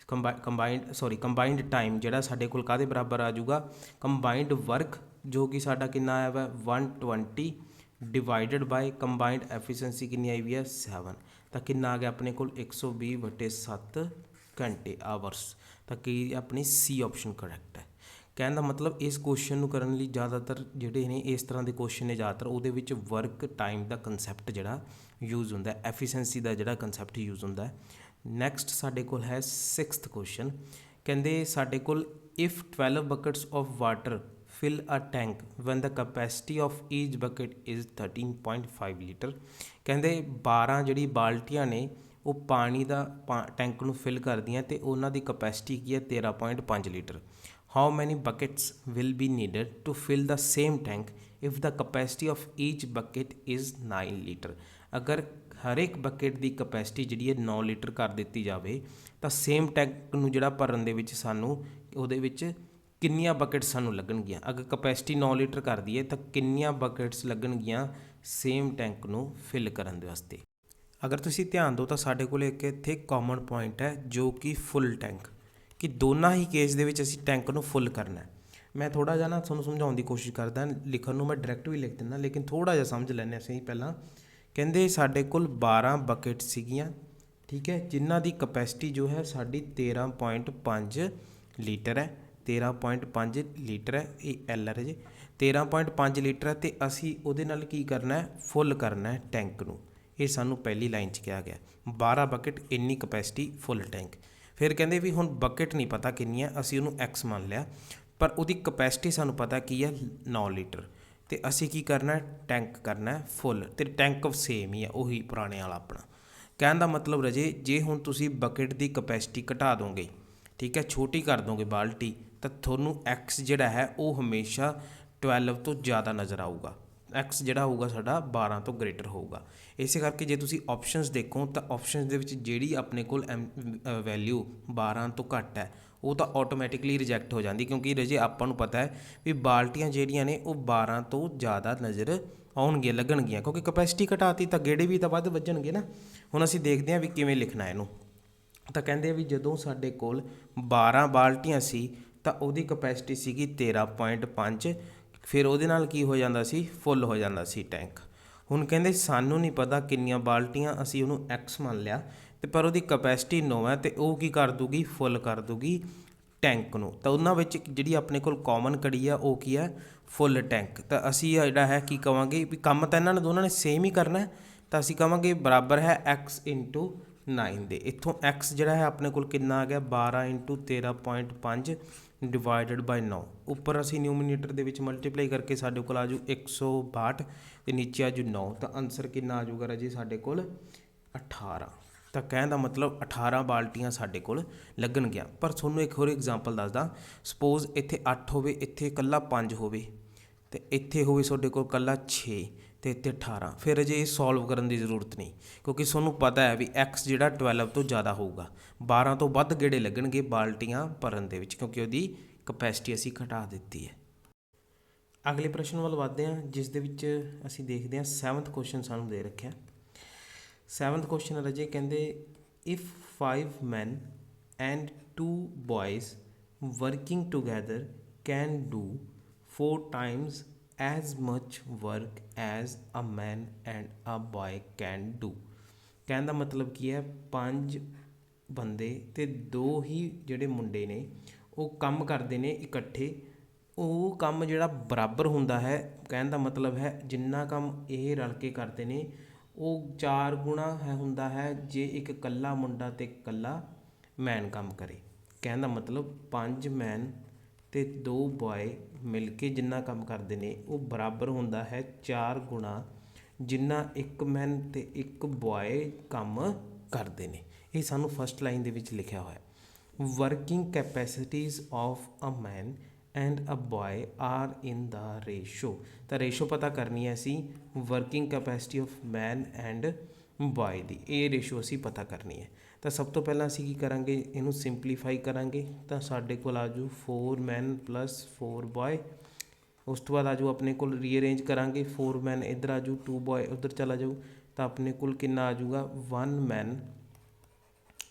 ਕੰਬਾਈਨਡ ਟਾਈਮ ਜਿਹੜਾ ਸਾਡੇ ਕੋਲ ਕਾਹਦੇ ਬਰਾਬਰ ਆ ਜਾਊਗਾ, ਕੰਬਾਈਨਡ ਵਰਕ ਜੋ ਕਿ ਸਾਡਾ ਕਿੰਨਾ ਆਇਆ ਵਾ 120 ਡਿਵਾਈਡਡ ਬਾਈ ਕੰਬਾਈਨਡ ਐਫੀਸ਼ੀਐਂਸੀ ਕਿੰਨੀ ਆਈ ਵੀ ਹੈ 7, ਤਾਂ ਕਿੰਨਾ ਆ ਗਿਆ ਆਪਣੇ ਕੋਲ 120/7 ਘੰਟੇ ਆਵਰਸ। ਤਾਂ ਕੀ ਆਪਣੀ ਸੀ ਆਪਸ਼ਨ ਕਰੈਕਟ ਹੈ। ਕਹਿਣ ਦਾ ਮਤਲਬ ਇਸ ਕੁਐਸਚਨ ਨੂੰ ਕਰਨ ਲਈ ਜ਼ਿਆਦਾਤਰ ਜਿਹੜੇ ਨੇ ਇਸ ਤਰ੍ਹਾਂ ਦੇ ਕੁਐਸਚਨ ਨੇ, ਜ਼ਿਆਦਾਤਰ ਉਹਦੇ ਵਿੱਚ ਵਰਕ ਟਾਈਮ ਦਾ ਕੰਸੈਪਟ ਜਿਹੜਾ ਯੂਜ਼ ਹੁੰਦਾ, ਐਫੀਸ਼ੀਐਂਸੀ ਦਾ ਜਿਹੜਾ ਕੰਸੈਪਟ ਯੂਜ਼ ਹੁੰਦਾ। ਨੈਕਸਟ ਸਾਡੇ ਕੋਲ ਹੈ 6th ਕੁਐਸਚਨ, ਕਹਿੰਦੇ ਸਾਡੇ ਕੋਲ if 12 buckets of water fill a tank when the capacity of each bucket is 13.5 litre. ਕਹਿੰਦੇ 12 ਜਿਹੜੀ ਬਾਲਟੀਆਂ ਨੇ ਉਹ ਪਾਣੀ ਦਾ ਟੈਂਕ ਨੂੰ ਫਿਲ ਕਰਦੀਆਂ ਤੇ ਉਹਨਾਂ ਦੀ ਕਪੈਸਿਟੀ ਕੀ ਹੈ 13.5 litre. How many buckets will be needed to fill the same tank if the capacity of each bucket is 9 litre. ਅਗਰ ਹਰ ਇੱਕ ਬਕਟ ਦੀ ਕਪੈਸਿਟੀ ਜਿਹੜੀ ਹੈ 9 ਲੀਟਰ ਕਰ ਦਿੱਤੀ ਜਾਵੇ ਤਾਂ ਸੇਮ ਟੈਂਕ ਨੂੰ ਜਿਹੜਾ ਭਰਨ ਦੇ ਵਿੱਚ ਸਾਨੂੰ ਉਹਦੇ ਵਿੱਚ ਕਿੰਨੀਆਂ ਬਕਟਸ ਸਾਨੂੰ ਲੱਗਣਗੀਆਂ। ਅਗਰ ਕਪੈਸਿਟੀ 9 ਲੀਟਰ ਕਰਦੀ ਹੈ ਤਾਂ ਕਿੰਨੀਆਂ ਬਕਟਸ ਲੱਗਣਗੀਆਂ ਸੇਮ ਟੈਂਕ ਨੂੰ ਫਿਲ ਕਰਨ ਦੇ ਵਾਸਤੇ। ਅਗਰ ਤੁਸੀਂ ਧਿਆਨ ਦਿਓ ਤਾਂ ਸਾਡੇ ਕੋਲ ਇੱਕ ਇੱਥੇ ਕਾਮਨ ਪੁਆਇੰਟ ਹੈ ਜੋ ਕਿ ਫੁੱਲ ਟੈਂਕ, ਕਿ ਦੋਨਾਂ ਹੀ ਕੇਸ ਦੇ ਵਿੱਚ ਅਸੀਂ ਟੈਂਕ ਨੂੰ ਫੁੱਲ ਕਰਨਾ। ਮੈਂ ਥੋੜ੍ਹਾ ਜਿਹਾ ਨਾ ਤੁਹਾਨੂੰ ਸਮਝਾਉਣ ਦੀ ਕੋਸ਼ਿਸ਼ ਕਰਦਾ, ਲਿਖਣ ਨੂੰ ਮੈਂ ਡਾਇਰੈਕਟ ਵੀ ਲਿਖ ਦਿੰਦਾ ਲੇਕਿਨ ਥੋੜ੍ਹਾ ਜਿਹਾ ਸਮਝ ਲੈਂਦੇ ਅਸੀਂ ਪਹਿਲਾਂ। ਕਹਿੰਦੇ ਸਾਡੇ ਕੋਲ 12 ਬਕਟ ਸੀਗੀਆਂ, ਠੀਕ ਹੈ, ਜਿਨ੍ਹਾਂ ਦੀ ਕਪੈਸਿਟੀ ਜੋ ਹੈ ਸਾਡੀ 13.5 ਲੀਟਰ ਹੈ। 13.5 ਲੀਟਰ ਹੈ, ਇਹ ਐਲ ਹੈ ਜੀ, 13.5 ਲੀਟਰ ਹੈ, ਅਤੇ ਅਸੀਂ ਉਹਦੇ ਨਾਲ ਕੀ ਕਰਨਾ ਹੈ, ਫੁੱਲ ਕਰਨਾ ਹੈ ਟੈਂਕ ਨੂੰ। ਇਹ ਸਾਨੂੰ ਪਹਿਲੀ ਲਾਈਨ 'ਚ ਕਿਹਾ ਗਿਆ 12 ਬਕਟ ਇੰਨੀ ਕਪੈਸਿਟੀ ਫੁੱਲ ਟੈਂਕ। ਫਿਰ ਕਹਿੰਦੇ ਵੀ ਹੁਣ ਬਕਟ ਨਹੀਂ ਪਤਾ ਕਿੰਨੀ ਹੈ, ਅਸੀਂ ਉਹਨੂੰ ਐਕਸ ਮੰਨ ਲਿਆ, ਪਰ ਉਹਦੀ ਕਪੈਸਿਟੀ ਸਾਨੂੰ ਪਤਾ ਕੀ ਹੈ 9 ਲੀਟਰ, ਅਤੇ ਅਸੀਂ ਕੀ ਕਰਨਾ ਟੈਂਕ ਕਰਨਾ ਫੁੱਲ, ਅਤੇ ਟੈਂਕ ਸੇਮ ਹੀ ਆ ਉਹੀ ਪੁਰਾਣੇ ਵਾਲਾ ਆਪਣਾ। ਕਹਿਣ ਦਾ ਮਤਲਬ ਰਜੇ ਜੇ ਹੁਣ ਤੁਸੀਂ ਬਕਟ ਦੀ ਕਪੈਸਿਟੀ ਘਟਾ ਦੋਗੇ, ਠੀਕ ਹੈ, ਛੋਟੀ ਕਰ ਦੋਗੇ ਬਾਲਟੀ, ਤਾਂ ਤੁਹਾਨੂੰ ਐਕਸ ਜਿਹੜਾ ਹੈ ਉਹ ਹਮੇਸ਼ਾ 12 ਤੋਂ ਜ਼ਿਆਦਾ ਨਜ਼ਰ ਆਊਗਾ। ਐਕਸ ਜਿਹੜਾ ਹੋਊਗਾ ਸਾਡਾ 12 ਤੋਂ ਗ੍ਰੇਟਰ ਹੋਊਗਾ। ਇਸੇ ਕਰਕੇ ਜੇ ਤੁਸੀਂ ਆਪਸ਼ਨਸ ਦੇਖੋ ਤਾਂ ਆਪਸ਼ਨਸ ਦੇ ਵਿੱਚ ਜਿਹੜੀ ਆਪਣੇ ਕੋਲ ਵੈਲਿਊ 12 ਤੋਂ ਘੱਟ ਹੈ ਉਹ ਤਾਂ ਆਟੋਮੈਟਿਕਲੀ ਰਿਜੈਕਟ ਹੋ ਜਾਂਦੀ, ਕਿਉਂਕਿ ਰਜੇ ਆਪਾਂ ਨੂੰ ਪਤਾ ਹੈ ਵੀ ਬਾਲਟੀਆਂ ਜਿਹੜੀਆਂ ਨੇ ਉਹ 12 ਤੋਂ ਜ਼ਿਆਦਾ ਨਜ਼ਰ ਆਉਣਗੀਆਂ, ਲੱਗਣਗੀਆਂ, ਕਿਉਂਕਿ ਕਪੈਸਿਟੀ ਘਟਾਤੀ ਤਾਂ ਗੇੜੇ ਵੀ ਤਾਂ ਵੱਧ ਵੱਜਣਗੇ ਨਾ। ਹੁਣ ਅਸੀਂ ਦੇਖਦੇ ਹਾਂ ਵੀ ਕਿਵੇਂ ਲਿਖਣਾ ਇਹਨੂੰ। ਤਾਂ ਕਹਿੰਦੇ ਵੀ ਜਦੋਂ ਸਾਡੇ ਕੋਲ 12 ਬਾਲਟੀਆਂ ਸੀ ਤਾਂ ਉਹਦੀ ਕਪੈਸਿਟੀ ਸੀਗੀ 13.5, ਫਿਰ ਉਹਦੇ ਨਾਲ ਕੀ ਹੋ ਜਾਂਦਾ ਸੀ, ਫੁੱਲ ਹੋ ਜਾਂਦਾ ਸੀ ਟੈਂਕ। ਹੁਣ ਕਹਿੰਦੇ ਸਾਨੂੰ ਨਹੀਂ ਪਤਾ ਕਿੰਨੀਆਂ ਬਾਲਟੀਆਂ, ਅਸੀਂ ਉਹਨੂੰ ਐਕਸ ਮੰਨ ਲਿਆ, ਅਤੇ ਪਰ ਉਹਦੀ ਕਪੈਸਿਟੀ 9 ਹੈ, ਅਤੇ ਉਹ ਕੀ ਕਰ ਦੂਗੀ, ਫੁੱਲ ਕਰ ਦੂਗੀ ਟੈਂਕ ਨੂੰ। ਤਾਂ ਉਹਨਾਂ ਵਿੱਚ ਜਿਹੜੀ ਆਪਣੇ ਕੋਲ ਕਾਮਨ ਕੜੀ ਆ ਉਹ ਕੀ ਹੈ, ਫੁੱਲ ਟੈਂਕ। ਤਾਂ ਅਸੀਂ ਜਿਹੜਾ ਹੈ ਕੀ ਕਹਾਂਗੇ ਵੀ ਕੰਮ ਤਾਂ ਇਹਨਾਂ ਨੇ ਦੋਨਾਂ ਨੇ ਸੇਮ ਹੀ ਕਰਨਾ, ਤਾਂ ਅਸੀਂ ਕਹਾਂਗੇ ਬਰਾਬਰ ਹੈ ਐਕਸ ਇੰਟੂ 9 ਦੇ। ਇੱਥੋਂ x ਜਿਹੜਾ ਹੈ ਆਪਣੇ ਕੋਲ ਕਿੰਨਾ ਆ ਗਿਆ 12 × 13.5 ਡਿਵਾਈਡਡ ਬਾਈ 9। ਉੱਪਰ ਅਸੀਂ ਨਿਊਮੀਨੇਟਰ ਦੇ ਵਿੱਚ ਮਲਟੀਪਲਾਈ ਕਰਕੇ ਸਾਡੇ ਕੋਲ ਆ ਜੂ 162 ਤੇ ਨੀਚੇ ਆ ਜੂ 9। ਤਾਂ ਆਨਸਰ ਕਿੰਨਾ ਆ ਜੂਗਾ ਰਾਜੇ ਸਾਡੇ ਕੋਲ 18। ਤਾਂ ਕਹਿਣ ਦਾ ਮਤਲਬ 18 ਬਾਲਟੀਆਂ ਸਾਡੇ ਕੋਲ ਲੱਗਣਗੀਆਂ। ਪਰ ਤੁਹਾਨੂੰ ਇੱਕ ਹੋਰ ਐਗਜ਼ਾਮਪਲ ਦੱਸਦਾ। ਸਪੋਜ਼ ਇੱਥੇ 8 ਹੋਵੇ, ਇੱਥੇ ਇਕੱਲਾ 5 ਹੋਵੇ ਤੇ ਇੱਥੇ ਹੋਵੇ ਤੁਹਾਡੇ ਕੋਲ ਇਕੱਲਾ 6 ਤੇ ਇੱਥੇ 18। ਫਿਰ ਅਜੇ ਇਹ ਸੋਲਵ ਕਰਨ ਦੀ ਜ਼ਰੂਰਤ ਨਹੀਂ, ਕਿਉਂਕਿ ਤੁਹਾਨੂੰ ਪਤਾ ਹੈ ਵੀ x ਜਿਹੜਾ 12 ਤੋਂ ਜ਼ਿਆਦਾ ਹੋਊਗਾ। 12 ਤੋਂ ਵੱਧ ਗੇੜੇ ਲੱਗਣਗੇ ਬਾਲਟੀਆਂ ਭਰਨ ਦੇ ਵਿੱਚ, ਕਿਉਂਕਿ ਉਹਦੀ ਕਪੈਸਿਟੀ ਅਸੀਂ ਘਟਾ ਦਿੱਤੀ ਹੈ। ਅਗਲੇ ਪ੍ਰਸ਼ਨ ਵੱਲ ਵੱਧਦੇ ਹਾਂ, ਜਿਸ ਦੇ ਵਿੱਚ ਅਸੀਂ ਦੇਖਦੇ ਹਾਂ 7th ਕੁਐਸਚਨ ਸਾਨੂੰ ਦੇ ਰੱਖਿਆ। 7th ਕੁਐਸਚਨ ਰਾਜੇ ਕਹਿੰਦੇ if 5 men and 2 boys working together can do 4 times as much work as a man and a boy can do। ਕਹਿਣ ਦਾ ਮਤਲਬ ਕੀ ਹੈ 5 ਬੰਦੇ ਤੇ 2 ਹੀ ਜਿਹੜੇ ਮੁੰਡੇ ਨੇ ਉਹ ਕੰਮ ਕਰਦੇ ਨੇ ਇਕੱਠੇ। ਉਹ ਕੰਮ ਜਿਹੜਾ ਬਰਾਬਰ ਹੁੰਦਾ ਹੈ, ਕਹਿਣ ਦਾ ਮਤਲਬ ਹੈ ਜਿੰਨਾ ਕੰਮ ਇਹ ਰਲ ਕੇ ਕਰਦੇ ਨੇ ਉਹ 4 ਗੁਣਾ ਹੁੰਦਾ ਹੈ ਜੇ ਇੱਕ ਇਕੱਲਾ ਮੁੰਡਾ ਤੇ ਇਕੱਲਾ ਮੈਨ ਕੰਮ ਕਰੇ। ਕਹਿਣ ਦਾ ਮਤਲਬ 5 ਮੈਨ ਤੇ 2 ਬॉय ਮਿਲ ਕੇ ਜਿੰਨਾ ਕੰਮ ਕਰਦੇ ਨੇ ਉਹ ਬਰਾਬਰ ਹੁੰਦਾ ਹੈ 4 ਗੁਣਾ ਜਿੰਨਾ ਇੱਕ ਮੈਨ ਤੇ ਇੱਕ ਬॉय ਕੰਮ ਕਰਦੇ ਨੇ। ਇਹ ਸਾਨੂੰ ਫਸਟ ਲਾਈਨ ਦੇ ਵਿੱਚ ਲਿਖਿਆ ਹੋਇਆ। Working capacities of a man and a boy are in the ratio. ਤਾਂ ਰੇਸ਼ੋ ਪਤਾ ਕਰਨੀ ਹੈ ਅਸੀਂ working capacity of man and boy ਦੀ, ਇਹ ਰੇਸ਼ੋ ਅਸੀਂ ਪਤਾ ਕਰਨੀ ਹੈ। ਤਾਂ ਸਭ ਤੋਂ ਪਹਿਲਾਂ ਅਸੀਂ ਕੀ ਕਰਾਂਗੇ, ਇਹਨੂੰ ਸਿੰਪਲੀਫਾਈ ਕਰਾਂਗੇ। ਤਾਂ ਸਾਡੇ ਕੋਲ ਆ ਜੂ 4 ਮੈਨ ਪਲੱਸ 4 ਬॉय। ਉਸ ਤੋਂ ਬਾਅਦ ਆ ਜੂ ਆਪਣੇ ਕੋਲ ਰੀਅਰੇਂਜ ਕਰਾਂਗੇ 4 ਮੈਨ ਇੱਧਰ ਆ ਜੂ 2 ਬॉय ਉੱਧਰ ਚਲਾ ਜਾਊ। ਤਾਂ ਆਪਣੇ ਕੋਲ ਕਿੰਨਾ ਆ ਜੂਗਾ 1 man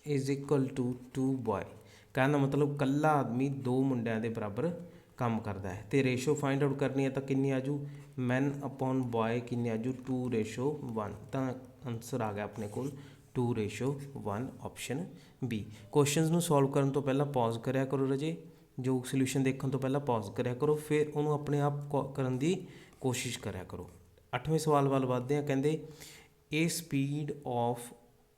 is equal to 2 boy. ਕਹਿਣ ਦਾ ਮਤਲਬ ਇਕੱਲਾ ਆਦਮੀ 2 ਮੁੰਡਿਆਂ ਦੇ ਬਰਾਬਰ ਕੰਮ ਕਰਦਾ ਹੈ। ਤੇ ਰੇਸ਼ੋ ਫਾਈਂਡ ਆਊਟ ਕਰਨੀ ਹੈ ਤਾਂ ਕਿੰਨੀ ਆ ਜੂ ਮੈਨ ਅਪੋਨ ਬॉय ਕਿੰਨੀ ਆ ਜੂ 2:1। ਤਾਂ ਆਨਸਰ ਆ ਗਿਆ ਆਪਣੇ ਕੋਲ 2:1 ਆਪਸ਼ਨ ਬੀ। ਕੁਐਸਚਨਸ ਨੂੰ ਸੋਲਵ ਕਰਨ ਤੋਂ ਪਹਿਲਾਂ ਪੌਜ਼ ਕਰਿਆ ਕਰੋ ਰਾਜੇ, ਜੋ ਸੋਲੂਸ਼ਨ ਦੇਖਣ ਤੋਂ ਪਹਿਲਾਂ ਪੌਜ਼ ਕਰਿਆ ਕਰੋ, ਫਿਰ ਉਹਨੂੰ ਆਪਣੇ ਆਪ ਕਰਨ ਦੀ ਕੋਸ਼ਿਸ਼ ਕਰਿਆ ਕਰੋ। 8ਵੇਂ ਸਵਾਲ ਵੱਲ ਵੱਧਦੇ ਹਾਂ। ਕਹਿੰਦੇ ਇਹ speed of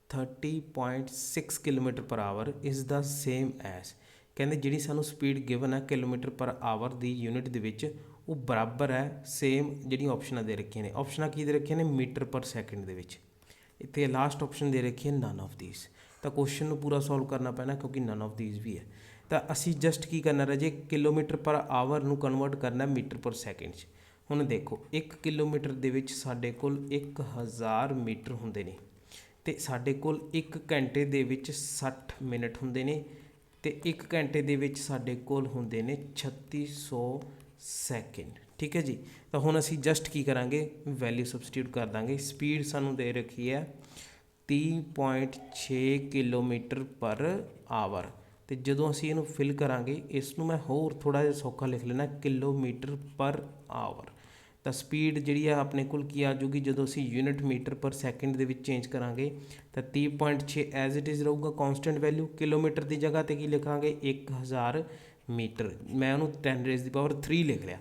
30.6 kilometre per hour is the same as. ਕਹਿੰਦੇ ਜਿਹੜੀ ਸਾਨੂੰ ਸਪੀਡ ਗਿਵਨ ਹੈ ਕਿਲੋਮੀਟਰ ਪਰ ਆਵਰ ਦੀ ਯੂਨਿਟ ਦੇ ਵਿੱਚ ਉਹ ਬਰਾਬਰ ਹੈ ਸੇਮ ਜਿਹੜੀਆਂ ਆਪਸ਼ਨਾਂ ਦੇ ਰੱਖੀਆਂ ਨੇ। ਆਪਸ਼ਨਾਂ ਕੀ ਦੇ ਰੱਖੀਆਂ ਨੇ ਮੀਟਰ ਪਰ ਸੈਕਿੰਡ ਦੇ ਵਿੱਚ। ਇੱਥੇ ਲਾਸਟ ਆਪਸ਼ਨ ਦੇ ਰੱਖੀ ਹੈ ਨਨ ਆਫ ਦੀਸ। ਤਾਂ ਕੁਐਸਚਨ ਨੂੰ ਪੂਰਾ ਸੋਲਵ ਕਰਨਾ ਪੈਣਾ ਕਿਉਂਕਿ ਨਨ ਆਫ ਦੀਸ ਵੀ ਹੈ। ਤਾਂ ਅਸੀਂ ਜਸਟ ਕੀ ਕਰਨਾ ਰਾਜੇ ਕਿਲੋਮੀਟਰ ਪਰ ਆਵਰ ਨੂੰ ਕਨਵਰਟ ਕਰਨਾ ਮੀਟਰ ਪਰ ਸੈਕਿੰਡ 'ਚ। ਹੁਣ ਦੇਖੋ 1 ਕਿਲੋਮੀਟਰ ਦੇ ਵਿੱਚ ਸਾਡੇ ਕੋਲ 1000 ਮੀਟਰ ਹੁੰਦੇ ਨੇ ਤੇ ਸਾਡੇ ਕੋਲ 1 ਘੰਟੇ ਦੇ ਵਿੱਚ 60 ਮਿੰਟ ਹੁੰਦੇ ਨੇ ਤੇ 1 ਘੰਟੇ ਦੇ ਵਿੱਚ ਸਾਡੇ ਕੋਲ ਹੁੰਦੇ ਨੇ 3600 ਸੈਕਿੰਡ। ਠੀਕ ਹੈ ਜੀ। ਤਾਂ ਹੁਣ ਅਸੀਂ ਜਸਟ ਕੀ ਕਰਾਂਗੇ ਵੈਲਿਊ ਸਬਸਟੀਟਿਊਟ ਕਰ ਦਾਂਗੇ। ਸਪੀਡ ਸਾਨੂੰ ਦੇ ਰੱਖੀ ਹੈ 30.6 ਕਿਲੋਮੀਟਰ ਪਰ ਆਵਰ ਤੇ ਜਦੋਂ ਅਸੀਂ ਇਹਨੂੰ ਫਿਲ ਕਰਾਂਗੇ ਇਸ ਨੂੰ ਮੈਂ ਹੋਰ ਥੋੜ੍ਹਾ ਜਿਹਾ ਸੌਖਾ ਲਿਖ ਲੈਣਾ ਕਿਲੋਮੀਟਰ ਪਰ ਆਵਰ। ਤਾਂ ਸਪੀਡ ਜਿਹੜੀ ਆ ਆਪਣੇ ਕੋਲ ਕੀ ਆ ਜੂਗੀ ਜਦੋਂ ਅਸੀਂ ਯੂਨਿਟ ਮੀਟਰ ਪਰ ਸੈਕਿੰਡ ਦੇ ਵਿੱਚ ਚੇਂਜ ਕਰਾਂਗੇ ਤਾਂ 30.6 ਐਜ਼ ਇਟ ਇਜ਼ ਰਹੂਗਾ ਕੌਂਸਟੈਂਟ ਵੈਲਿਊ। ਕਿਲੋਮੀਟਰ ਦੀ ਜਗ੍ਹਾ 'ਤੇ ਕੀ ਲਿਖਾਂਗੇ 1000 ਮੀਟਰ, ਮੈਂ ਉਹਨੂੰ 10⁻³ ਲਿਖ ਲਿਆ।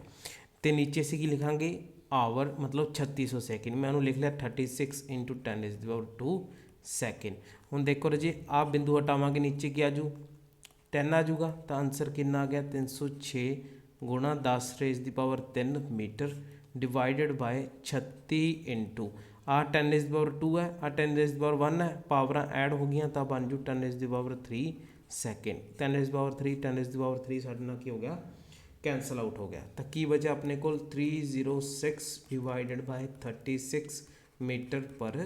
ਤੇ ਨੀਚੇ ਅਸੀਂ ਕੀ ਲਿਖਾਂਗੇ ਆਵਰ ਮਤਲਬ 3600 ਸੈਕਿੰਡ, ਮੈਂ ਉਹਨੂੰ ਲਿਖ ਲਿਆ 36 × 10⁻² ਸੈਕਿੰਡ। ਹੁਣ ਦੇਖੋ ਰਾਜੇ ਆਹ ਬਿੰਦੂ ਹਟਾਵਾਂਗੇ ਨੀਚੇ ਕੀ ਆ ਜੂ 10 ਆ ਜੂਗਾ। ਤਾਂ ਆਨਸਰ ਕਿੰਨਾ ਆ ਗਿਆ 306 ਗੁਣਾ 10⁻³ ਮੀਟਰ ਡਿਵਾਈਡਡ ਬਾਏ 36 ਇੰਟੂ ਆਹ 10⁻² ਹੈ, ਆਹ 10⁻1 ਹੈ, ਪਾਵਰਾਂ ਐਡ ਹੋ ਗਈਆਂ ਤਾਂ ਬਣ ਜੂ 10⁻³ ਸੈਕਿੰਡ। 10⁻³ 10⁻³ ਸਾਡੇ ਨਾਲ ਕੀ ਹੋ ਗਿਆ ਕੈਂਸਲ ਆਊਟ ਹੋ ਗਿਆ। ਤਾਂ ਕੀ ਬਚਿਆ ਆਪਣੇ ਕੋਲ 306 divided by 36 metre per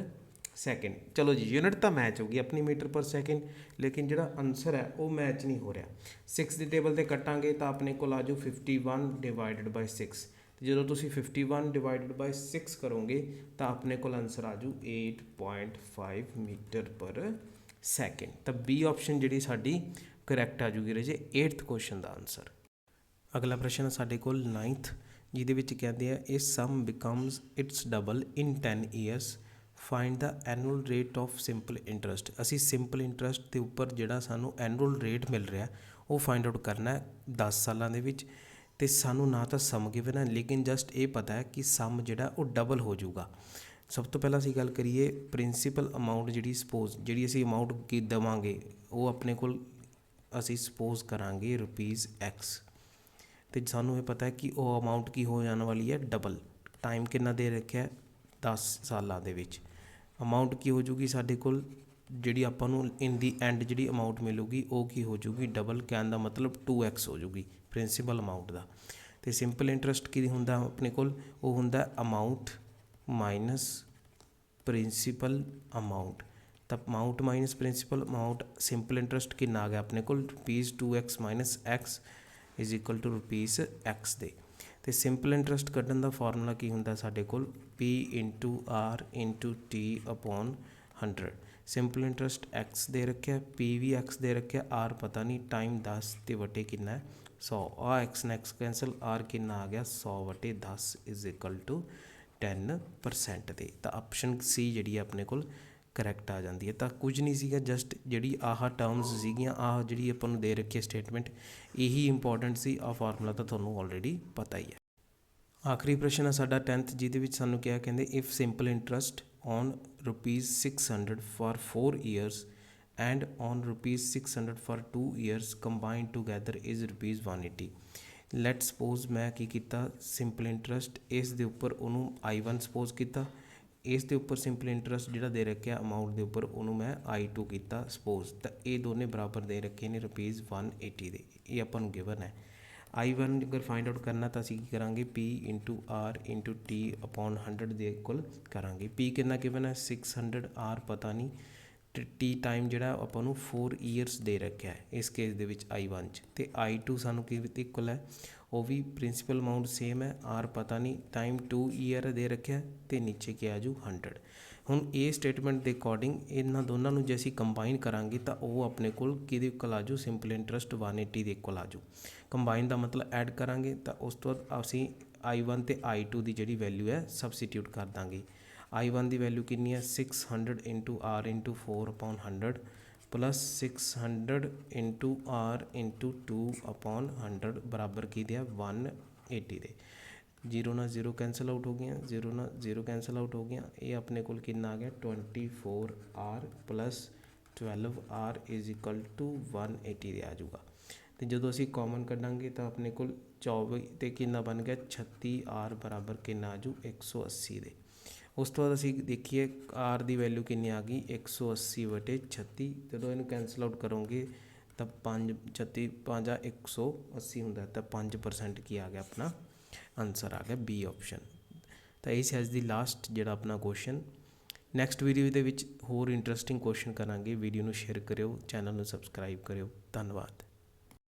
second. ਚਲੋ ਜੀ ਯੂਨਿਟ ਤਾਂ ਮੈਚ ਹੋ ਗਈ ਆਪਣੀ ਮੀਟਰ ਪਰ ਸੈਕਿੰਡ, ਲੇਕਿਨ ਜਿਹੜਾ ਆਨਸਰ ਹੈ ਉਹ ਮੈਚ ਨਹੀਂ ਹੋ ਰਿਹਾ। 6 ਦੀ ਟੇਬਲ 'ਤੇ ਕੱਟਾਂਗੇ ਤਾਂ ਆਪਣੇ ਕੋਲ ਆ ਜਾਊ 51 ਡਿਵਾਈਡਡ ਬਾਈ 6 ਤੇ ਜਦੋਂ ਤੁਸੀਂ 51 ਡਿਵਾਈਡਡ ਬਾਈ 6 ਕਰੋਗੇ ਤਾਂ ਆਪਣੇ ਕੋਲ ਆਨਸਰ ਆ ਜਾਊ 8.5 ਮੀਟਰ ਪਰ ਸੈਕਿੰਡ। ਤਾਂ ਬੀ ਆਪਸ਼ਨ ਜਿਹੜੀ ਸਾਡੀ ਕਰੈਕਟ ਆ ਜੂਗੀ ਰਾਜੇ 8th ਕੁਐਸਚਨ ਦਾ ਆਨਸਰ। ਅਗਲਾ ਪ੍ਰਸ਼ਨ ਸਾਡੇ ਕੋਲ 9th, ਜਿਹਦੇ ਵਿੱਚ ਕਹਿੰਦੇ ਆ ਇਹ sum becomes its double in 10 years find the annual rate of simple interest. ਅਸੀਂ ਸਿੰਪਲ ਇੰਟਰਸਟ ਦੇ ਉੱਪਰ ਜਿਹੜਾ ਸਾਨੂੰ ਐਨੂਅਲ ਰੇਟ ਮਿਲ ਰਿਹਾ ਉਹ ਫਾਈਂਡ ਆਊਟ ਕਰਨਾ ਹੈ 10 ਸਾਲਾਂ ਦੇ ਵਿੱਚ। ਤੇ ਸਾਨੂੰ ਨਾ ਤਾਂ ਸਮ ਗਿਵਨ ਹੈ ਲੇਕਿਨ ਜਸਟ ਇਹ ਪਤਾ ਹੈ ਕਿ ਸਮ ਜਿਹੜਾ ਉਹ ਡਬਲ ਹੋ ਜਾਊਗਾ। ਸਭ ਤੋਂ ਪਹਿਲਾਂ ਅਸੀਂ ਗੱਲ ਕਰੀਏ ਪ੍ਰਿੰਸੀਪਲ ਅਮਾਊਂਟ ਜਿਹੜੀ ਸਪੋਜ਼ ਜਿਹੜੀ ਅਸੀਂ ਅਮਾਊਂਟ ਕੀ ਦੇਵਾਂਗੇ ਉਹ ਆਪਣੇ ਕੋਲ ਅਸੀਂ ਸਪੋਜ਼ ਕਰਾਂਗੇ ₹X ਅਤੇ ਸਾਨੂੰ ਇਹ ਪਤਾ ਹੈ ਕਿ ਉਹ ਅਮਾਊਂਟ ਕੀ ਹੋ ਜਾਣ ਵਾਲੀ ਹੈ ਡਬਲ। ਟਾਈਮ ਕਿੰਨਾ ਦੇ ਰੱਖਿਆ 10 ਸਾਲਾਂ ਦੇ ਵਿੱਚ। ਅਮਾਊਂਟ ਕੀ ਹੋ ਜੂਗੀ ਸਾਡੇ ਕੋਲ ਜਿਹੜੀ ਆਪਾਂ ਨੂੰ ਇਨ ਦੀ ਐਂਡ ਜਿਹੜੀ ਅਮਾਊਂਟ ਮਿਲੂਗੀ ਉਹ ਕੀ ਹੋ ਜੂਗੀ ਡਬਲ। ਕਹਿਣ ਦਾ ਮਤਲਬ 2x ਹੋ ਜੂਗੀ ਪ੍ਰਿੰਸੀਪਲ ਅਮਾਊਂਟ ਦਾ। ਅਤੇ ਸਿੰਪਲ ਇੰਟਰਸਟ ਕੀ ਹੁੰਦਾ ਆਪਣੇ ਕੋਲ ਉਹ ਹੁੰਦਾ ਅਮਾਊਂਟ ਮਾਈਨਸ ਪ੍ਰਿੰਸੀਪਲ ਅਮਾਊਂਟ। ਤਾਂ amount minus principal amount simple interest ਕਿੰਨਾ ਆ ਗਿਆ ਆਪਣੇ ਕੋਲ ₹2x minus x is equal to ₹X ਦੇ। ਅਤੇ ਸਿੰਪਲ ਇੰਟਰਸਟ ਕੱਢਣ ਦਾ ਫਾਰਮੂਲਾ ਕੀ ਹੁੰਦਾ ਸਾਡੇ ਕੋਲ P/R/T/100। ਸਿੰਪਲ ਇੰਟਰਸਟ x ਦੇ ਰੱਖਿਆ, P ਵੀ x ਦੇ ਰੱਖਿਆ, R ਪਤਾ ਨਹੀਂ, ਟਾਈਮ 10 ਅਤੇ ਵਟੇ ਕਿੰਨਾ ਹੈ 100। ਆ x ਨਾਲ x ਕੈਂਸਲ, R ਕਿੰਨਾ ਆ ਗਿਆ 100/10 ਇਜ਼ ਇਕੁਅਲ ਟੂ 10% ਦੇ। ਤਾਂ ਆਪਸ਼ਨ ਸੀ ਜਿਹੜੀ ਆਪਣੇ ਕੋਲ ਕਰੈਕਟ ਆ ਜਾਂਦੀ ਹੈ। ਤਾਂ ਕੁਝ ਨਹੀਂ ਸੀਗਾ, ਜਸਟ ਜਿਹੜੀ ਆਹ ਟਰਮਸ ਸੀਗੀਆਂ, ਆਹ ਜਿਹੜੀ ਆਪਾਂ ਨੂੰ ਦੇ ਰੱਖੀ ਸਟੇਟਮੈਂਟ ਇਹੀ ਇੰਪੋਰਟੈਂਟ ਸੀ। ਆਹ ਫਾਰਮੂਲਾ ਤਾਂ ਤੁਹਾਨੂੰ ਆਲਰੇਡੀ ਪਤਾ ਹੀ ਹੈ। ਆਖਰੀ ਪ੍ਰਸ਼ਨ ਹੈ ਸਾਡਾ 10th, ਜਿਹਦੇ ਵਿੱਚ ਸਾਨੂੰ ਕਿਹਾ ਕਹਿੰਦੇ if simple interest on ₹600 for 4 years and on ₹600 for 2 years combined together is ₹180। Let suppose ਮੈਂ ਕੀ ਕੀਤਾ ਸਿੰਪਲ ਇੰਟਰਸਟ ਇਸ ਦੇ ਉੱਪਰ ਉਹਨੂੰ I1 ਸਪੋਜ਼ ਕੀਤਾ, ਇਸ ਦੇ ਉੱਪਰ ਸਿੰਪਲ ਇੰਟਰਸਟ ਜਿਹੜਾ ਦੇ ਰੱਖਿਆ ਅਮਾਊਂਟ ਦੇ ਉੱਪਰ ਉਹਨੂੰ ਮੈਂ I2 ਕੀਤਾ ਸਪੋਜ਼। ਤਾਂ ਇਹ ਦੋਨੇ ਬਰਾਬਰ ਦੇ ਰੱਖੇ ਨੇ ₹180 ਦੇ। ਇਹ ਆਪਾਂ ਨੂੰ ਗਿਵਨ ਹੈ। I1 ਅਗਰ ਫਾਈਂਡ ਆਊਟ ਕਰਨਾ ਤਾਂ ਅਸੀਂ ਕੀ ਕਰਾਂਗੇ P/R/T/100 ਦੇ ਇਕੁਅਲ ਕਰਾਂਗੇ। P ਕਿੰਨਾ ਗਿਵਨ ਹੈ 600, R ਪਤਾ ਨਹੀਂ, T ਟਾਈਮ ਜਿਹੜਾ ਆਪਾਂ ਨੂੰ 4 years ਦੇ ਰੱਖਿਆ ਹੈ ਇਸ ਕੇਸ ਦੇ ਵਿੱਚ I1 'ਚ। ਅਤੇ I2 ਸਾਨੂੰ ਕੀ ਇਕੁਅਲ ਹੈ ਉਹ ਵੀ ਪ੍ਰਿੰਸੀਪਲ ਅਮਾਊਂਟ ਸੇਮ ਹੈ, R ਪਤਾ ਨਹੀਂ, ਟਾਈਮ 2 year ਦੇ ਰੱਖਿਆ ਅਤੇ ਨੀਚੇ ਕੀ ਆ ਜੂ 100। ਹੁਣ ਇਹ ਸਟੇਟਮੈਂਟ ਦੇ ਅਕੋਰਡਿੰਗ ਇਹਨਾਂ ਦੋਨਾਂ ਨੂੰ ਜੇ ਅਸੀਂ ਕੰਬਾਈਨ ਕਰਾਂਗੇ ਤਾਂ ਉਹ ਆਪਣੇ ਕੋਲ ਕਿਹਦੇ ਇਕੁਅਲ ਆ ਜੂ ਸਿੰਪਲ ਇੰਟਰਸਟ 180 ਦੇ ਇਕੁਅਲ ਆ ਜੂ। ਕੰਬਾਈਨ ਦਾ ਮਤਲਬ ਐਡ ਕਰਾਂਗੇ ਤਾਂ ਉਸ ਤੋਂ ਬਾਅਦ ਅਸੀਂ I1 ਅਤੇ I2 ਦੀ ਜਿਹੜੀ ਵੈਲਿਊ ਹੈ ਸਬਸਟੀਟਿਊਟ ਕਰ ਦਾਂਗੇ। I1 ਦੀ ਵੈਲਿਊ ਕਿੰਨੀ ਹੈ 600 × R × 4/100 ਪਲੱਸ 600 × R × 2/100 ਬਰਾਬਰ ਕੀ ਦੇ ਆ 180 ਦੇ। 0 ਨਾਲ 0 ਕੈਂਸਲ ਆਊਟ ਹੋ ਗਈਆਂ, 0 ਨਾਲ 0 ਕੈਂਸਲ ਆਊਟ ਹੋ ਗਈਆਂ। ਇਹ ਆਪਣੇ ਕੋਲ ਕਿੰਨਾ ਆ ਗਿਆ 24R plus 12R is equal to 180 ਦੇ ਆ ਜਾਊਗਾ। ਅਤੇ ਜਦੋਂ ਅਸੀਂ ਕਾਮਨ ਕੱਢਾਂਗੇ ਤਾਂ ਆਪਣੇ ਕੋਲ 24 ਅਤੇ ਕਿੰਨਾ ਬਣ ਗਿਆ 36R ਬਰਾਬਰ ਕਿੰਨਾ ਆ ਜੂ 180 ਦੇ। ਉਸ ਤੋਂ ਬਾਅਦ ਅਸੀਂ ਦੇਖੀਏ R ਦੀ ਵੈਲਿਊ ਕਿੰਨੀ ਆ ਗਈ 180/36। ਜਦੋਂ ਇਹਨੂੰ ਕੈਂਸਲ ਆਊਟ ਕਰੋਗੇ ਤਾਂ 5 5 180 ਹੁੰਦਾ, ਤਾਂ 5% ਕੀ ਆ ਗਿਆ ਆਪਣਾ ਆਨਸਰ ਆ ਗਿਆ B ਆਪਸ਼ਨ। ਤਾਂ ਇਹ ਸੀ ਅੱਜ ਦੀ ਲਾਸਟ ਜਿਹੜਾ ਆਪਣਾ ਕੁਐਸਚਨ। ਨੈਕਸਟ ਵੀਡੀਓ ਦੇ ਵਿੱਚ ਹੋਰ ਇੰਟਰਸਟਿੰਗ ਕੁਐਸਚਨ ਕਰਾਂਗੇ। ਵੀਡੀਓ ਨੂੰ ਸ਼ੇਅਰ ਕਰਿਓ, ਚੈਨਲ ਨੂੰ ਸਬਸਕ੍ਰਾਈਬ ਕਰਿਓ। ਧੰਨਵਾਦ।